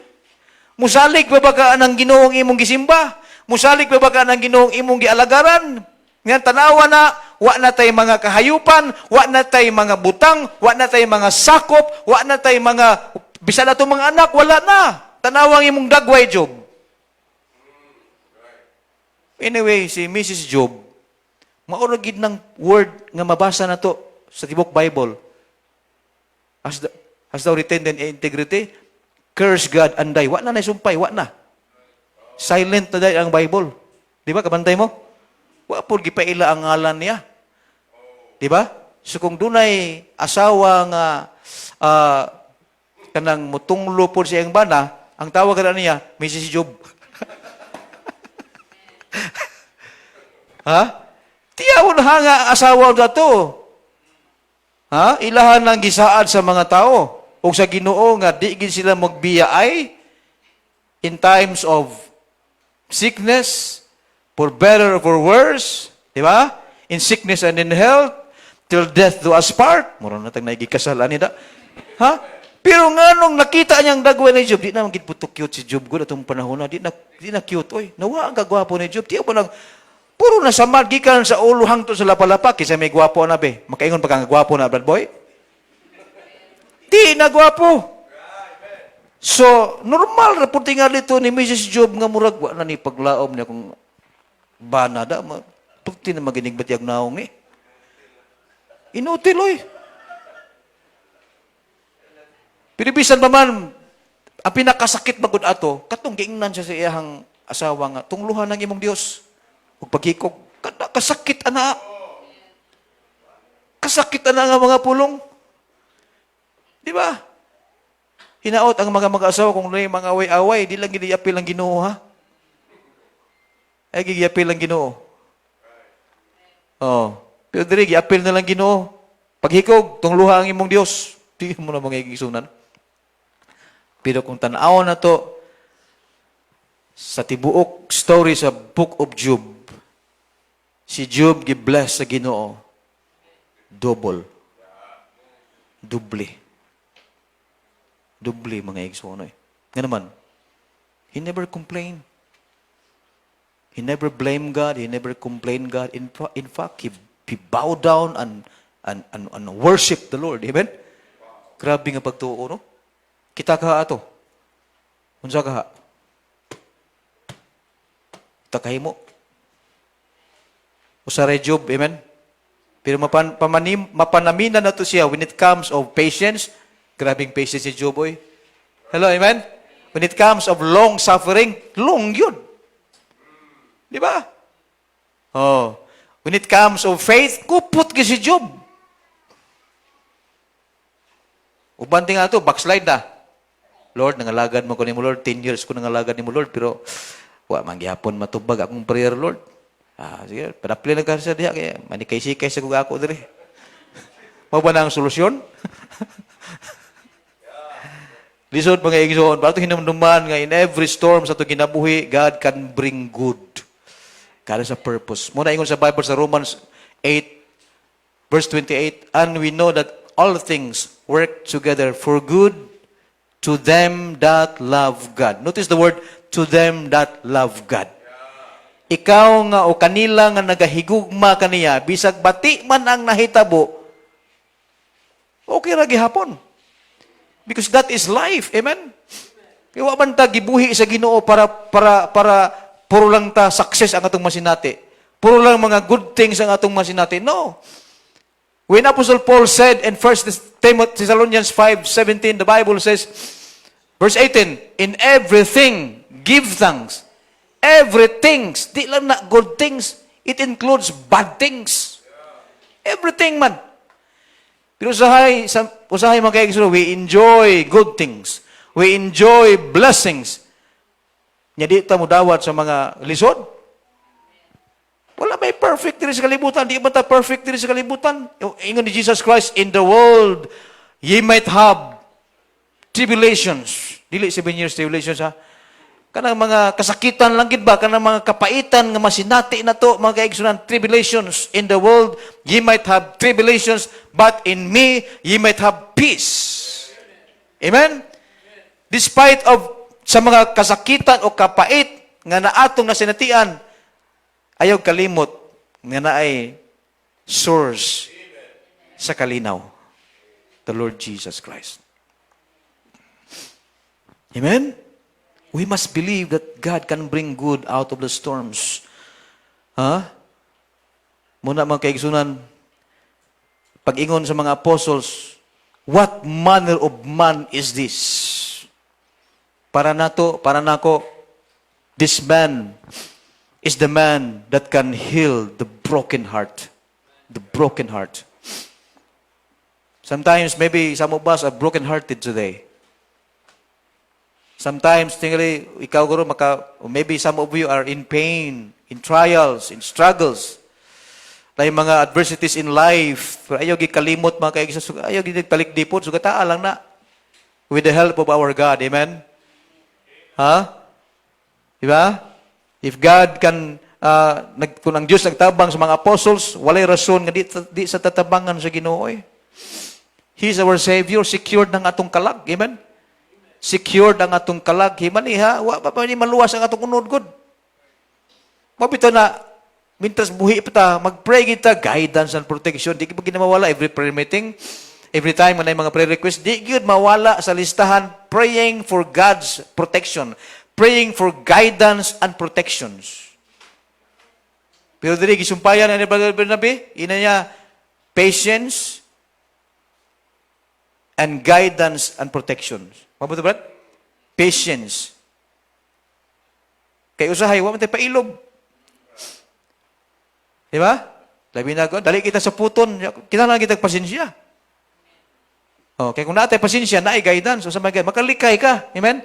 Musalig ba ka ng Ginoong imong gisimba? Musalig ba ka ng Ginoong imong gialagaran? Nga tanawa na, wa na tay mga kahayupan, wa na tay mga butang, wa na tay mga sakop, wa na tay mga, bisa na itong mga anak, wala na. Tanawang imong dagway, Job. Anyway, si Mrs. Job, mauragid ng word nga mabasa na to sa tibok Bible. Has thou retained in integrity? Curse God and die. Wa na naisumpay, wa na. Silent na dahil ang Bible. Di ba, kabantay mo? Wa po gipaila ang ngalan niya. Di ba? So kung dunay asawa nga kanang mutunglo po siya ang bana, ang tawag ka niya, Mrs. Job. Ha? Tiyawon nga asawa na to. Ha? Ilahan ng gisaad sa mga tao. O sa Ginoo nga, di gid sila magbiyaay in times of sickness, for better or for worse, di ba? In sickness and in health, till death do us part. Mura na tayong nagikasalan nila. Ha? Pero nga nung nakita niyang dagway ni Job, di na magiging puto cute si Job ko itong panahon na, di na cute. Oy, nawa ang kagwapo ni Job. Tiyo mo lang, puro na samad, gikan sa ulo hangtod sa lapalapak, kisa may gwapo na be. Makaingon pa kang gwapo na, brad boy? Di na gwapo. So, normal, raporting nga dito ni Mrs. Job nga murag, wa na ni paglaom niya kung bana da, pagti na maginig batiyag naong eh. Inutil, oy. Pero bisan pa man, ang pinakasakit magod ato, katong giingnan siya sa iyahang asawa nga, tungluhan ng imong Dios. Ug pagkikog, kasakit ana. Kasakit ana nga mga pulong. Di ba? Hinaot ang mga mag-asawa kung may mga away-away, di lang giniapil ang Ginoo, ha? Ay, gigiapil lang Ginoo. Oh. Pero diri, giapil na lang Ginoo. Paghikog, tungluha ang imong Dios. Di mo na mga igisunan. Pero kung tanaw na to, sa tibuok story sa Book of Job, si Job gi-bless sa Ginoo. Double. Dubli. Dubli mga igsunoy. Nga naman, he never complained. He never blamed God. He never complained God. In fact, he bowed down and worship the Lord. Amen? Grabe nga pagtuo, no? Kita ka ato. Unsa ka ha? Takahimo. Usare Job, amen? Pero mapanaminan na to siya when it comes of patience. Grabing patience si Job, boy. Hello, amen? When it comes of long suffering, long yun. Di ba? Oh. When it comes of faith, kupot ka si Job. Ubanting nga ito, backslide na. Lord, nangalagad mo ko ni mo, Lord. 10 years ko nangalagad ni mo, Lord. Pero, mangyapon matubag akong prayer, Lord. Sige, padapli na ka sa diya. Kaya, manikay-sikay sa kung ako diri. Mau ba na ang solusyon? Lisod, mga igsoon. Para ito hinumduman nga in every storm sa ito ginabuhi, God can bring good. God has a purpose. Muna ingon sa Bible sa Romans 8, verse 28, and we know that all things work together for good To them that love God. Notice the word, to them that love God. Ikaw nga o kanila nga nagahigugma kaniya, bisag bati man ang nahitabo, okay ra gihapon. Because that is life. Amen? Kaya wa man ta gibuhi sa Ginoo para puro lang ta success ang atong masinati. Puro lang mga good things ang atong masinati. No. When Apostle Paul said in 1 Thessalonians 5:17, the Bible says, verse 18, in everything give thanks. Everything, di lang na good things, it includes bad things. Everything man. Pero usahay mga kaibigan, we enjoy good things. We enjoy blessings. Nya di ta mo dawat sa mga lisod. Wala may perfect diri sa kalibutan. Di ba ta perfect diri sa kalibutan? Ingon ni Jesus Christ, in the world, ye might have tribulations. Dili 7 years tribulations ha. Kanang mga kasakitan lang gid ba? Kanang mga kapaitan nga masinati na to, mga kaigsunan, tribulations. In the world, ye might have tribulations, but in me, ye might have peace. Amen? Despite of sa mga kasakitan o kapait nga naatong nasinatian, ayaw kalimot nga naay source sa kalinaw. The Lord Jesus Christ. Amen? We must believe that God can bring good out of the storms. Muna mga kaigsunan, pag-ingon sa mga apostles, what manner of man is this? Para nako, this man is the man that can heal the broken heart. The broken heart. Sometimes, maybe some of us are broken-hearted today. Sometimes, tinggali, ikaw guro, maybe some of you are in pain, in trials, in struggles. May mga adversities in life. Pero ayaw gikalimot mga kaibigan. Ayaw gitalikdipot. Sugataa lang na. With the help of our God. Amen? Diba? If God can, kung ang Diyos nagtabang sa mga apostles, walay rason nga di sa tatabangan sa Ginoo. He is our Savior, secured ng atong kalag. Amen? Secured ang atong kalag. Himaniha, wa pa ni maluwas ang atong unod-god. Mabito na, mintras buhi pa ta, mag-pray kita, guidance and protection. Di ba ginamawala every prayer meeting? Every time na mga prayer request, di yun mawala sa listahan, praying for God's protection. Praying for guidance and protections. Pero dili gisumpayan ni Brother Bernabe, ina niya, patience and guidance and protections. Mabuto ba? Patience. Kay usahay, wa man tay pailog. Di ba? Labi na ko, dali kita sa puton, kinahanglan kita pasensya. Kaya kung naatay pasensya, naay guidance, o sa mga makalikay ka. Amen?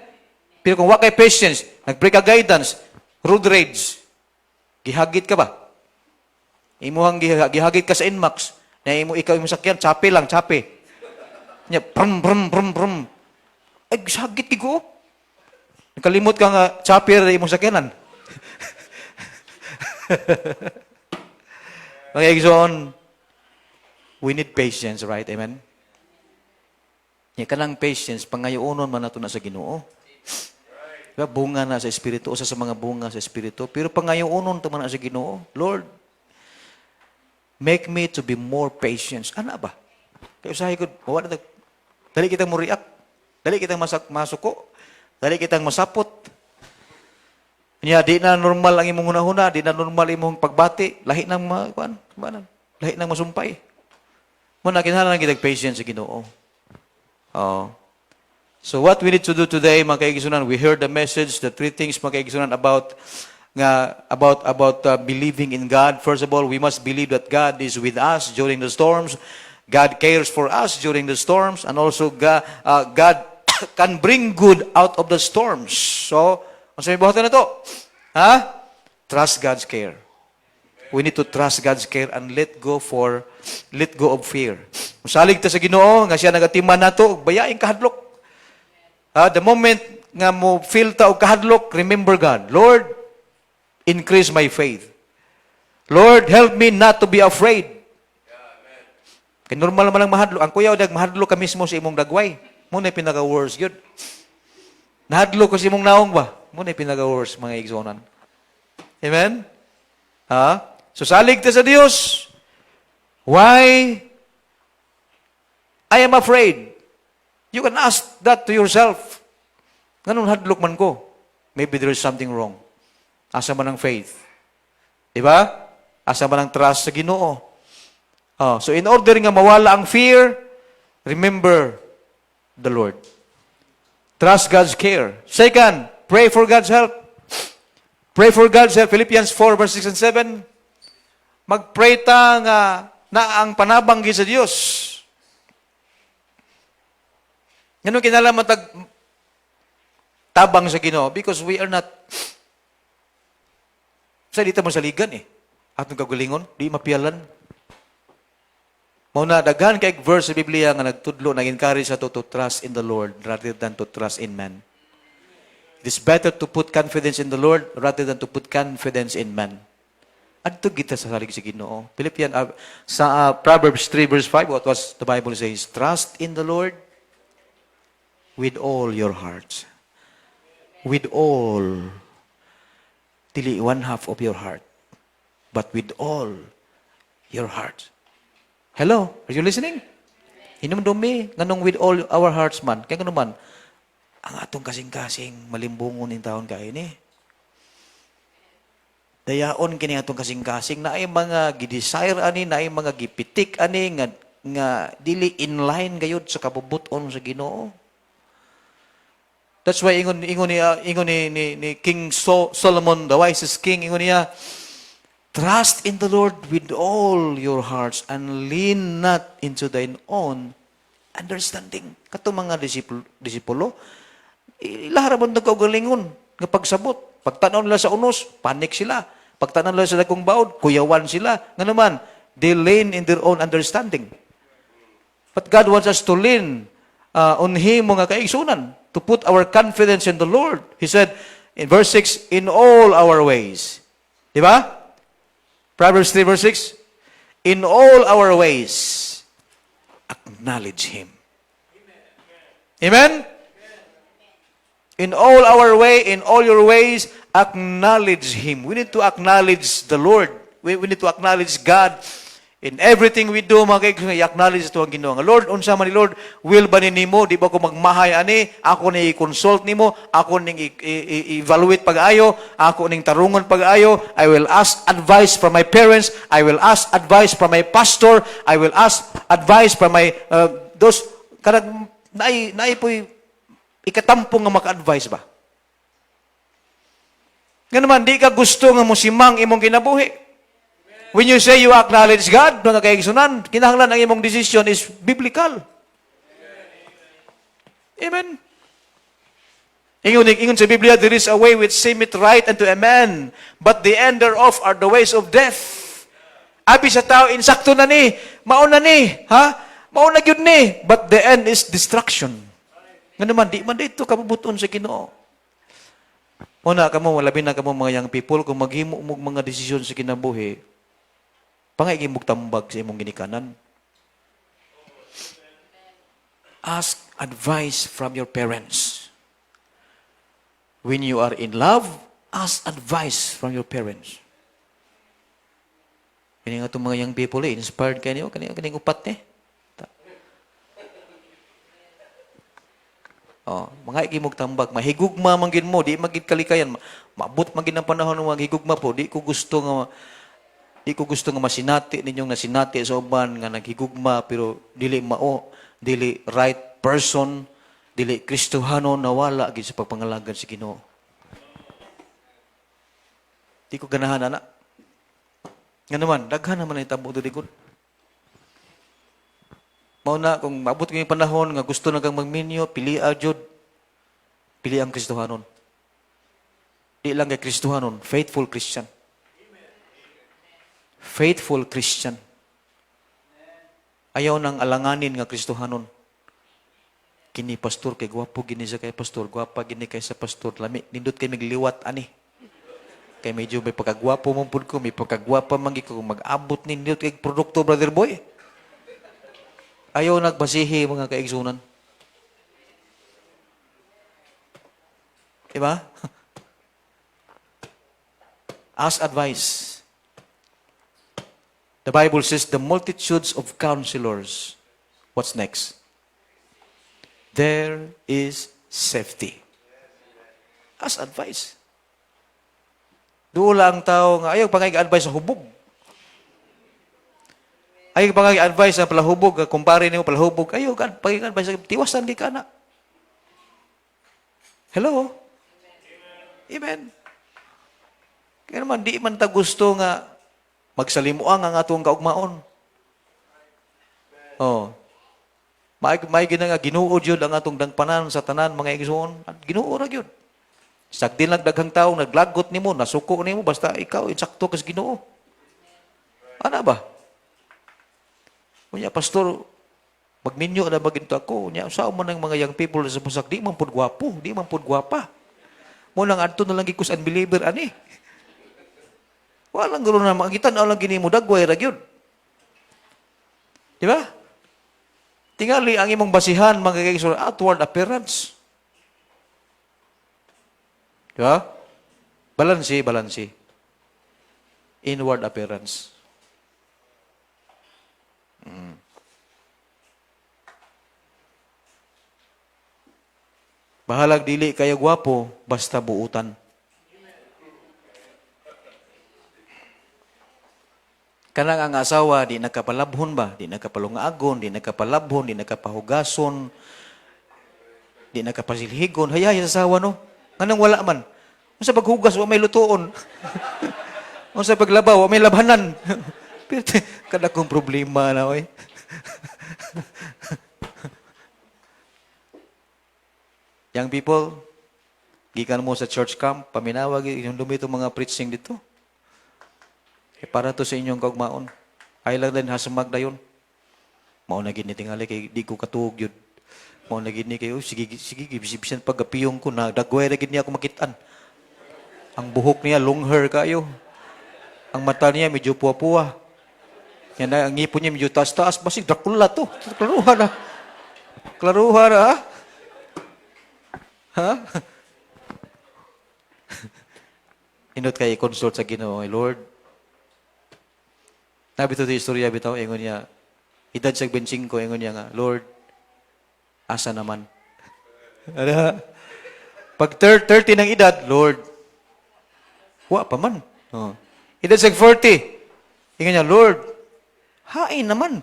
Pero kung wa kay patience, nag-break ka guidance, road rage, gihagit ka ba? Imuhang gihagit ka sa Inmax, na ikaw yung sakyan, chape lang, chape. Nya, brum, brum, brum, brum. Ay, sagit ko. Nakalimot ka nga, chopper na imong sakyanan. Mga igsoon, we need patience, right? Amen? Yan ka lang patience, pangayuunon man nato na sa Ginoo. Diba? Bunga na sa Espiritu, usa sa mga bunga sa Espiritu. Pero pangayuunon ito man na sa Ginoo. Lord, make me to be more patient. Ano ba? Kaya usahay ko, dali kitang mo react. Dali kitang masuko. Dali kitang masapot. Niya, di na normal ang imong hunahuna, di na normal imong pagbati, lahi nang lahi nang masumpay. Muna kinahanglan kitag patience sa Ginoo. So what we need to do today, mga kaigisunan, we heard the message, the 3 things, mga kaigisunan, about believing in God. First of all, we must believe that God is with us during the storms. God cares for us during the storms, and also God can bring good out of the storms. So, ang sabi buhatan na to, trust God's care. We need to trust God's care and let go of fear. Musalig ta sa Ginoo nga siya nagatiman nato, bayaing kahadlok. The moment nga mo feel ta og kahadlok, remember God. Lord, increase my faith. Lord, help me not to be afraid. Kaya normal naman ang mahadlok. Ang kuyaw, mahadlok ka mismo sa imong dagway. Muna pinaka-worst yun. Nahadlo ko si mong naong ba? Muna pinaka-worst, mga igsonan. Amen? Ha? So, salig ta sa Dios. Why I am afraid? You can ask that to yourself. Ganun hadlok man ko. Maybe there is something wrong. Asa man ang faith. Diba? Asa man ang trust sa Ginoo. So, in order nga mawala ang fear, remember the Lord. Trust God's care. Second, pray for God's help. Pray for God's help. Philippians 4, verse 6 and 7. Mag-pray ta nga na ang panabanggi sa Dios. Ganun kinalaman tabang sa Ginoo because we are not sa dito mo saligan Atong kagalingon, di mapialan. Mauna, daghan kay verse sa Biblia nga nagtudlo, nag-encourage sa to trust in the Lord rather than to trust in man. It is better to put confidence in the Lord rather than to put confidence in man. Adto kita sa salig sa Ginoo. Sa Proverbs 3 verse 5, what was the Bible says? Trust in the Lord with all your heart. With all. Dili one half of your heart. But with all your heart. Hello? Are you listening? Hinumdumi, nganong with all our hearts man. Kaya gano'n man, ang atong kasing-kasing malimbungon in taon kayo ni. Dayaon kini atong kasing-kasing na ay mga gidesire ani, na ay mga gipitik ani, nga dili in line gayud sa kabubuton sa Ginoo. That's why ingon ni King Solomon, the wisest king, ingon niya, trust in the Lord with all your hearts and lean not into thine own understanding. Kato mga disipulo, ilaharaman na kaugalingon nga pagsabot. Pagtanaw nila sa unos, panik sila. Pagtanaw nila sa dakong baod, kuyawan sila. Nga naman, they lean in their own understanding. But God wants us to lean on Him mga kaigsunan, to put our confidence in the Lord. He said in verse 6, in all our ways. Diba? Proverbs 3 verse 6, in all our ways, acknowledge Him. Amen? In all our way, in all your ways, acknowledge Him. We need to acknowledge the Lord. We need to acknowledge God. In everything we do, mga kaibigan, i-acknowledge ito ang Ginoo. Lord, unsa man ni Lord, will ba nimo? Di ba ko magmahay ani? Ako ni i-consult nimo, ako ning i-evaluate pag-ayo, ako ning tarungon pag-ayo. I will ask advice from my parents. I will ask advice from my pastor. I will ask advice from my those kanang naay po'y ikatampong nga maka-advise ba? Nga naman, di ka gusto nga musimang imong kinabuhi. When you say you acknowledge God, no nakaigsunan, kinahanglan ang imong decision is biblical. Amen. Ingon sa Biblia, there is a way which seemeth right unto a man, but the end thereof are the ways of death. Abi sa tao, insakto na ni, mauna ni, mauna gyud ni, but the end is destruction. Nga naman, di man dito kabubuton sa Ginoo. Una kamo, labi na kamo mga young people, kung maghimo mo mga desisyon sa kinabuhi, pangay mong tambag sa imong ginikanan. Ask advice from your parents. When you are in love, ask advice from your parents. Kani nga itong mga young people, inspired kayo, kaning upat mga ikimog tambag, mahigugma manggin mo, di magid kalikayan, maabot manggin ang panahon ng maghigugma po, di ko gusto nga masinati ninyong nasinati sa uban nga naghigugma pero dili mao, dili right person, dili Kristohano nawala gid sa pagpangalagan sa Ginoo. Di ko ganahan ana. Nga naman, daghan naman ang tabo digod. Mao na kung maabot ko yung panahon nga gusto na kang magminyo, pili jud. Pili ang Kristohanon. Di lang kay Kristohanon, faithful Christian. Faithful Christian. Ayaw nang alanganin nga Kristohanon. Kini pastor kay gwapo gini sa kay pastor, gwapa gini kay sa pastor, lami nindot kay migliwat ani. Kay medyo may pagkagwapo man pud ko, may pagkagwapa man gyud ko mag-abot nindot kay produkto brother boy. Ayaw nagbasihi mga kaigsunan. Di ba? Ask advice. The Bible says, the multitudes of counselors. What's next? There is safety. Ask advice. Doon lang ang tao nga, ayaw pangay-advise sa hubog. Ayaw pangay-advise sa palahubog, kumpare niyo palahubog, ayaw pangay-advise sa tiwasan kay kana. Hello? Amen. Kaya naman, di man ta gusto nga magsalimuang ang atong kaugmaon. Oh. May nga ginuod yun ang atong dangpanan sa tanan, mga igsoon. Ginuod ra yun. Sakdin lang daghang tao, naglagot nimo, nasuko nimo, basta ikaw, insakto kas Ginoo. Ano ba? Kunya, pastor, magminyo na maginto ako. Kunya, saan man ang mga young people sa busak, di man pud gwapo, di man pud gwapa. Munang adto na lang gikus unbeliever, ani. Walang gulo na, makita na lang gini mo, dagway ra gyud. Di ba? Tingali ang imong basihan, mga kaigsura, outward appearance. Di ba? Balansi. Inward appearance. Bahalag dili kayo gwapo, basta buutan. Kanang ang asawa, di nakapalabhon ba? Di nakapalungagon, di nakapalabhon, di nakapahugason, di nakapasilhigon. Hayay sa asawa, no? Kanang wala man. Kung sa paghugas, wa may lutuon. Kung sa paglabaw, wa may labhanan. Kada kong problema na, oy. Young people, gikan mo sa church camp, paminawag, yung lumito mga preaching dito. Para to sa inyong kaugmaon. Ay lang din hasamag na yun. Mao na gini tingali kay di ko katuog yun. Mao na gini kayo, sige, bisibisan pagapiyong ko na dagway na gini ako makitaan. Ang buhok niya, long hair kayo. Ang mata niya, medyo puwa-puwa. Yan na, ang ngipon niya, medyo taas-taas. Basig, Dracula to. Klaruha na. Klaruha na, ha? Ha? Inot kayo, i-consult sa Ginoo, Lord. Nabito ito istorya, bitaw, ingon niya, edad sa 25, ingon niya nga, Lord, asa naman? Pag 30 ng edad, Lord, wa pa man. Oh. Edad sa 40, ingon niya, Lord, hain naman.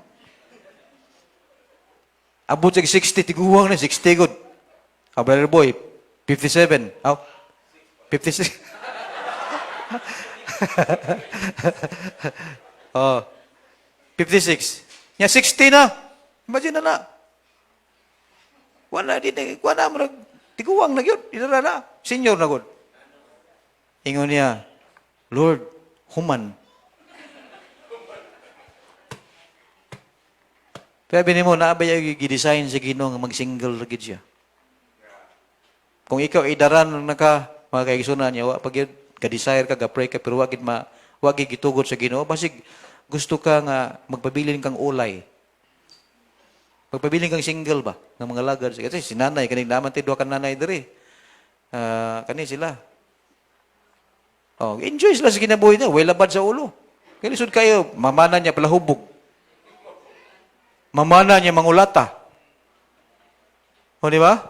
Abot sa 60, tiguwang na, 60 good. Brother boy, 57. How? 56. Oh, 56. Nya 60 na. Imagine na. Wala mo tiguwang na gyud, dinara na. Senior na gud. Ingon niya, Lord, human. Sabi nimo na ba yung gi-design sa Ginoo nga mag-single ra gid siya. Kung ikaw idaran naka mga kaigsunan niya, wa pag ka-desire ka, ga-pray ka, pero wagid gitugot sa Ginoo, basig gusto ka nga magpabilin kang ulay. Magpabilin kang single ba ng mga lagad. Kasi si nanay, kaning naman tayo ka nanay diri. Kani sila. Oh, enjoy sila sa kinabuhi niya, way labad sa ulo. Kaya lisod kayo, mamana niya palahubog. Mamana niya mangulata. O, di ba?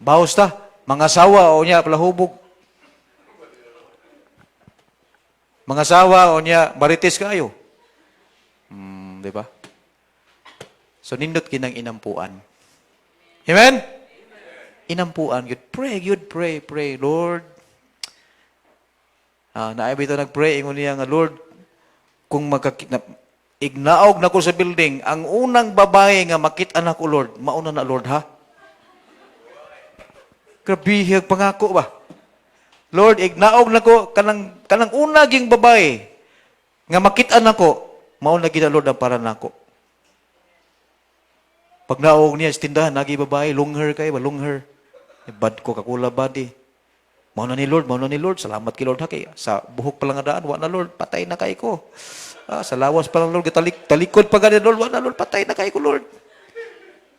Bawas ta, mga sawa o niya palahubog. Mga sawa o niya marites kayo. Di ba? So, nindot kinang inampuan. Amen? Inampuan. You'd pray. Lord. Naibay ito nag-pray. Ingon niya nga, Lord, kung ignaog na ko sa building, ang unang babae nga makita na ko, Lord, mauna na, Lord, ha? Grabihig pangako ba? Lord, ignaog na ko, kanang unaging babae, nga makita na ko, mauna gina, Lord, ang para na ko. Pag naog niya, tindahan, nagi babae, long hair kayo ba? Long hair. Bad ko, kakula body. Mauna ni Lord, salamat kay Lord, ha? Kay, sa buhok pa lang daan, wa na, Lord, patay na kay ko. Sa lawas pa lang, Lord, talikod pa ganyan, Lord, wa na, Lord, patay na kay ko, Lord.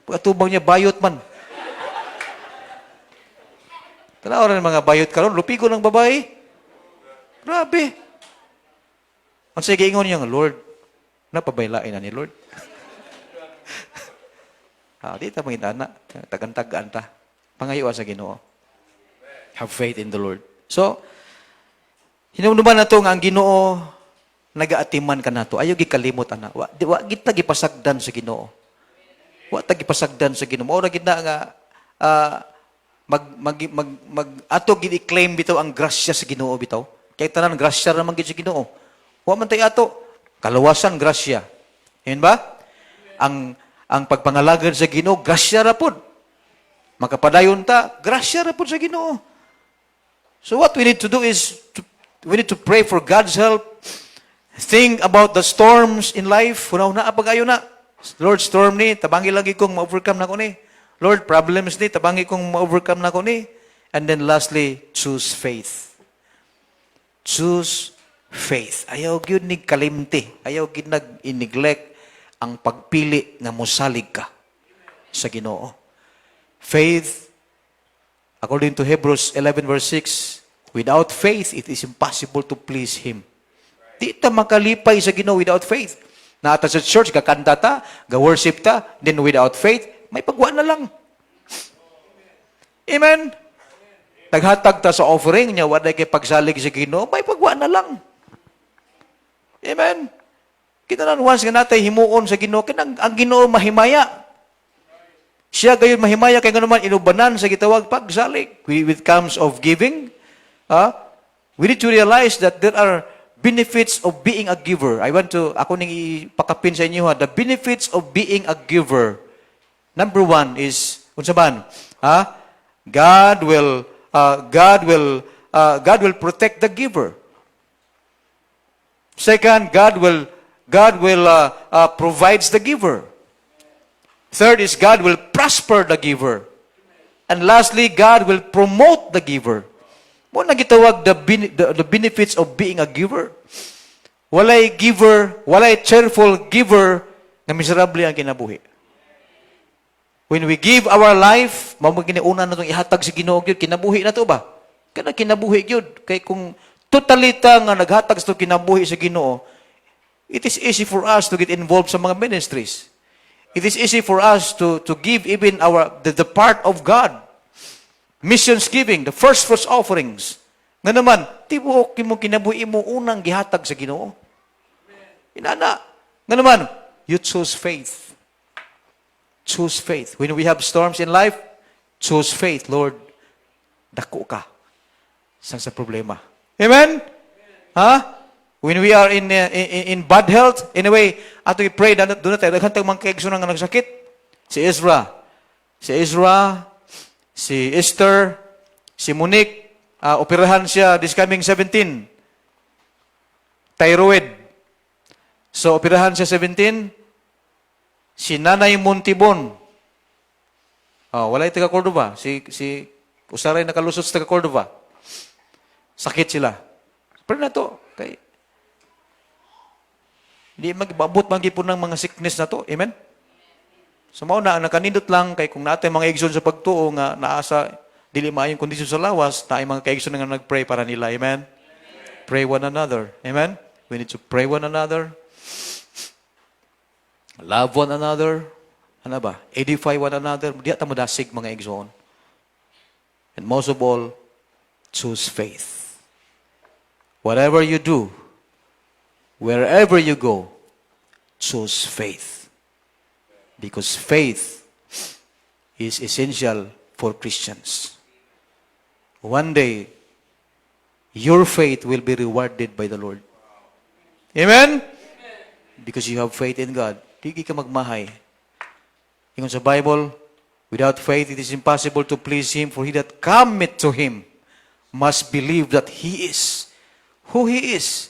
Pagkatubang niya, bayot man. Tanaw rin mga bayot karon, lupigo ng babae. Grabe. Ang sige ingon niya, Lord, napabaylain na ni Lord. Di ta mangin ana, tagan-tagaan ta. Pangayoan sa Ginoo. Have faith in the Lord. So, hinumduman na to nga ang Ginoo nagaatiman ka nato. Ayaw gikalimot ana. Wa gid ta gipasagdan sa Ginoo. Wa ta gipasagdan sa Ginoo. Mao ra gid na nga ato gid i-claim bitaw ang grasya sa Ginoo bitaw. Kay tanan grasya ra man gid sa Ginoo. Wa man tay ato kaluwasan grasya. Amen ba? Ang pagpangalagad sa Ginoo grasya ra pud. Makapadayon ta, grasya ra pud sa Ginoo. So what we need to do is we need to pray for God's help. Think about the storms in life. Hunaw na pag-ayo na. Lord, storm ni, tabangi lagi kong ma-overcome na ko ni. Lord, problems ni, tabangi kong ma-overcome na ko ni. And then lastly, choose faith. Choose faith. Ayaw gyud ni kalimti. Ayaw gyud nag-neglect ang pagpili nga mosalig ka sa Ginoo. Faith, according to Hebrews 11 verse 6, without faith, it is impossible to please Him. Di ta makalipay sa Ginoo without faith. Naata sa church, kakanta ta, ga-worship ta, then without faith, may pagwa na lang. Amen? Naghatag ta sa offering niya, wala kay pagsalig sa Ginoo, may pagwa na lang. Amen? Kita na once nga natay himuon sa Ginoo, ang Ginoo mahimaya. Siya gayon mahimaya, kaya nga naman inubanan sa gitawag pagsalig. When it comes of giving, we need to realize that there are benefits of being a giver. Ako nang ipakapin sa inyo the benefits of being a giver. Number one is, unsa man? God will protect the giver. Second, God will provides the giver. Third is God will prosper the giver. And lastly, God will promote the giver. Mo na gitawag the benefits of being a giver. Walay cheerful giver na miserable ang kinabuhi. When we give our life, mao giniuna na itong ihatag sa Ginoo gyud, kinabuhi na to ba? Kana kinabuhi gyud. Kay kung totalita nga naghatag sa kinabuhi sa Ginoo, it is easy for us to get involved sa mga ministries. It is easy for us to give even the part of God. Missions giving, the first fruits offerings. Nga naman, tibuok mo kinabuhi mo unang gihatag sa Ginoo. Inana. Nga naman, you choose faith. Choose faith. When we have storms in life, choose faith. Lord, dako ka sa problema. Amen? When we are in bad health, anyway, ato i-pray, doon na tayo, naghantang mga kaigso nga nagsakit. Si Ezra, si Esther, si Monique, operahan siya this coming 17. Thyroid. So, operahan siya 17. Si Nanay Montibon. Walay taga Cordova. Si Usaray nakalusot sa taga Cordova. Sakit sila. Pero na to, kay di magbabot magipon ng mga sickness na to. Amen? So, mao na, ang nakanindot lang, kay kung natin mga igsoon sa pagtuo, nga naasa, dili maayong kondisyon sa lawas, tayo mga kaigsoon nga nag-pray para nila. Amen? Pray one another. Amen? We need to pray one another. Love one another. Ano ba? Edify one another. Di ata madasig mga igsoon. And most of all, choose faith. Whatever you do, wherever you go, choose faith. Because faith is essential for Christians. One day, your faith will be rewarded by the Lord. Amen? Because you have faith in God. Di ka magmahay. Ingon sa Bible, without faith, it is impossible to please Him, for he that cometh to Him must believe that He is who He is.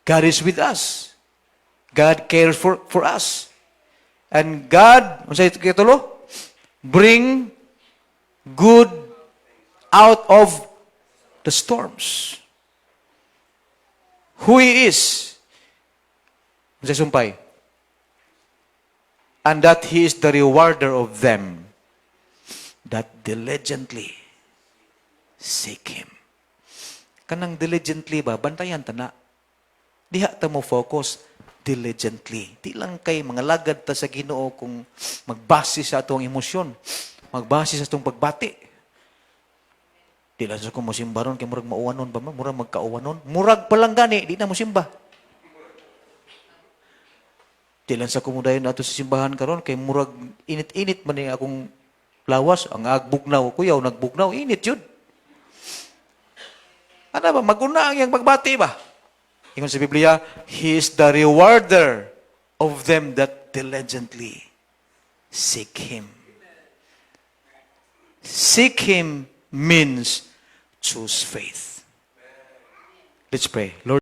God is with us. God cares for us. And God, unsay kitulo? Bring good out of the storms. Who He is. Unsay sumpay? And that He is the rewarder of them that diligently seek Him. Kanang diligently ba, bantayan ta na. Diha ta mo focus diligently. Di lang kay mga lagad ta sa Ginoo kung magbase sa atong emosyon, magbase sa atong pagbati. Di lang sa kung mosimba ron, kay murag mauwanon ba man, murag magkauwanon. Murag pa lang gani, di na mosimba. Di lang sa kumudayon ato sa simbahan karon kay murag init-init man ni akong lawas, ang agbugnaw, kuyaw, nagbugnaw, init yun. Ano ba, maguna ang iyang pagbati ba? Ingon sa Biblia, He is the rewarder of them that diligently seek Him. Seek Him means choose faith. Let's pray. Lord,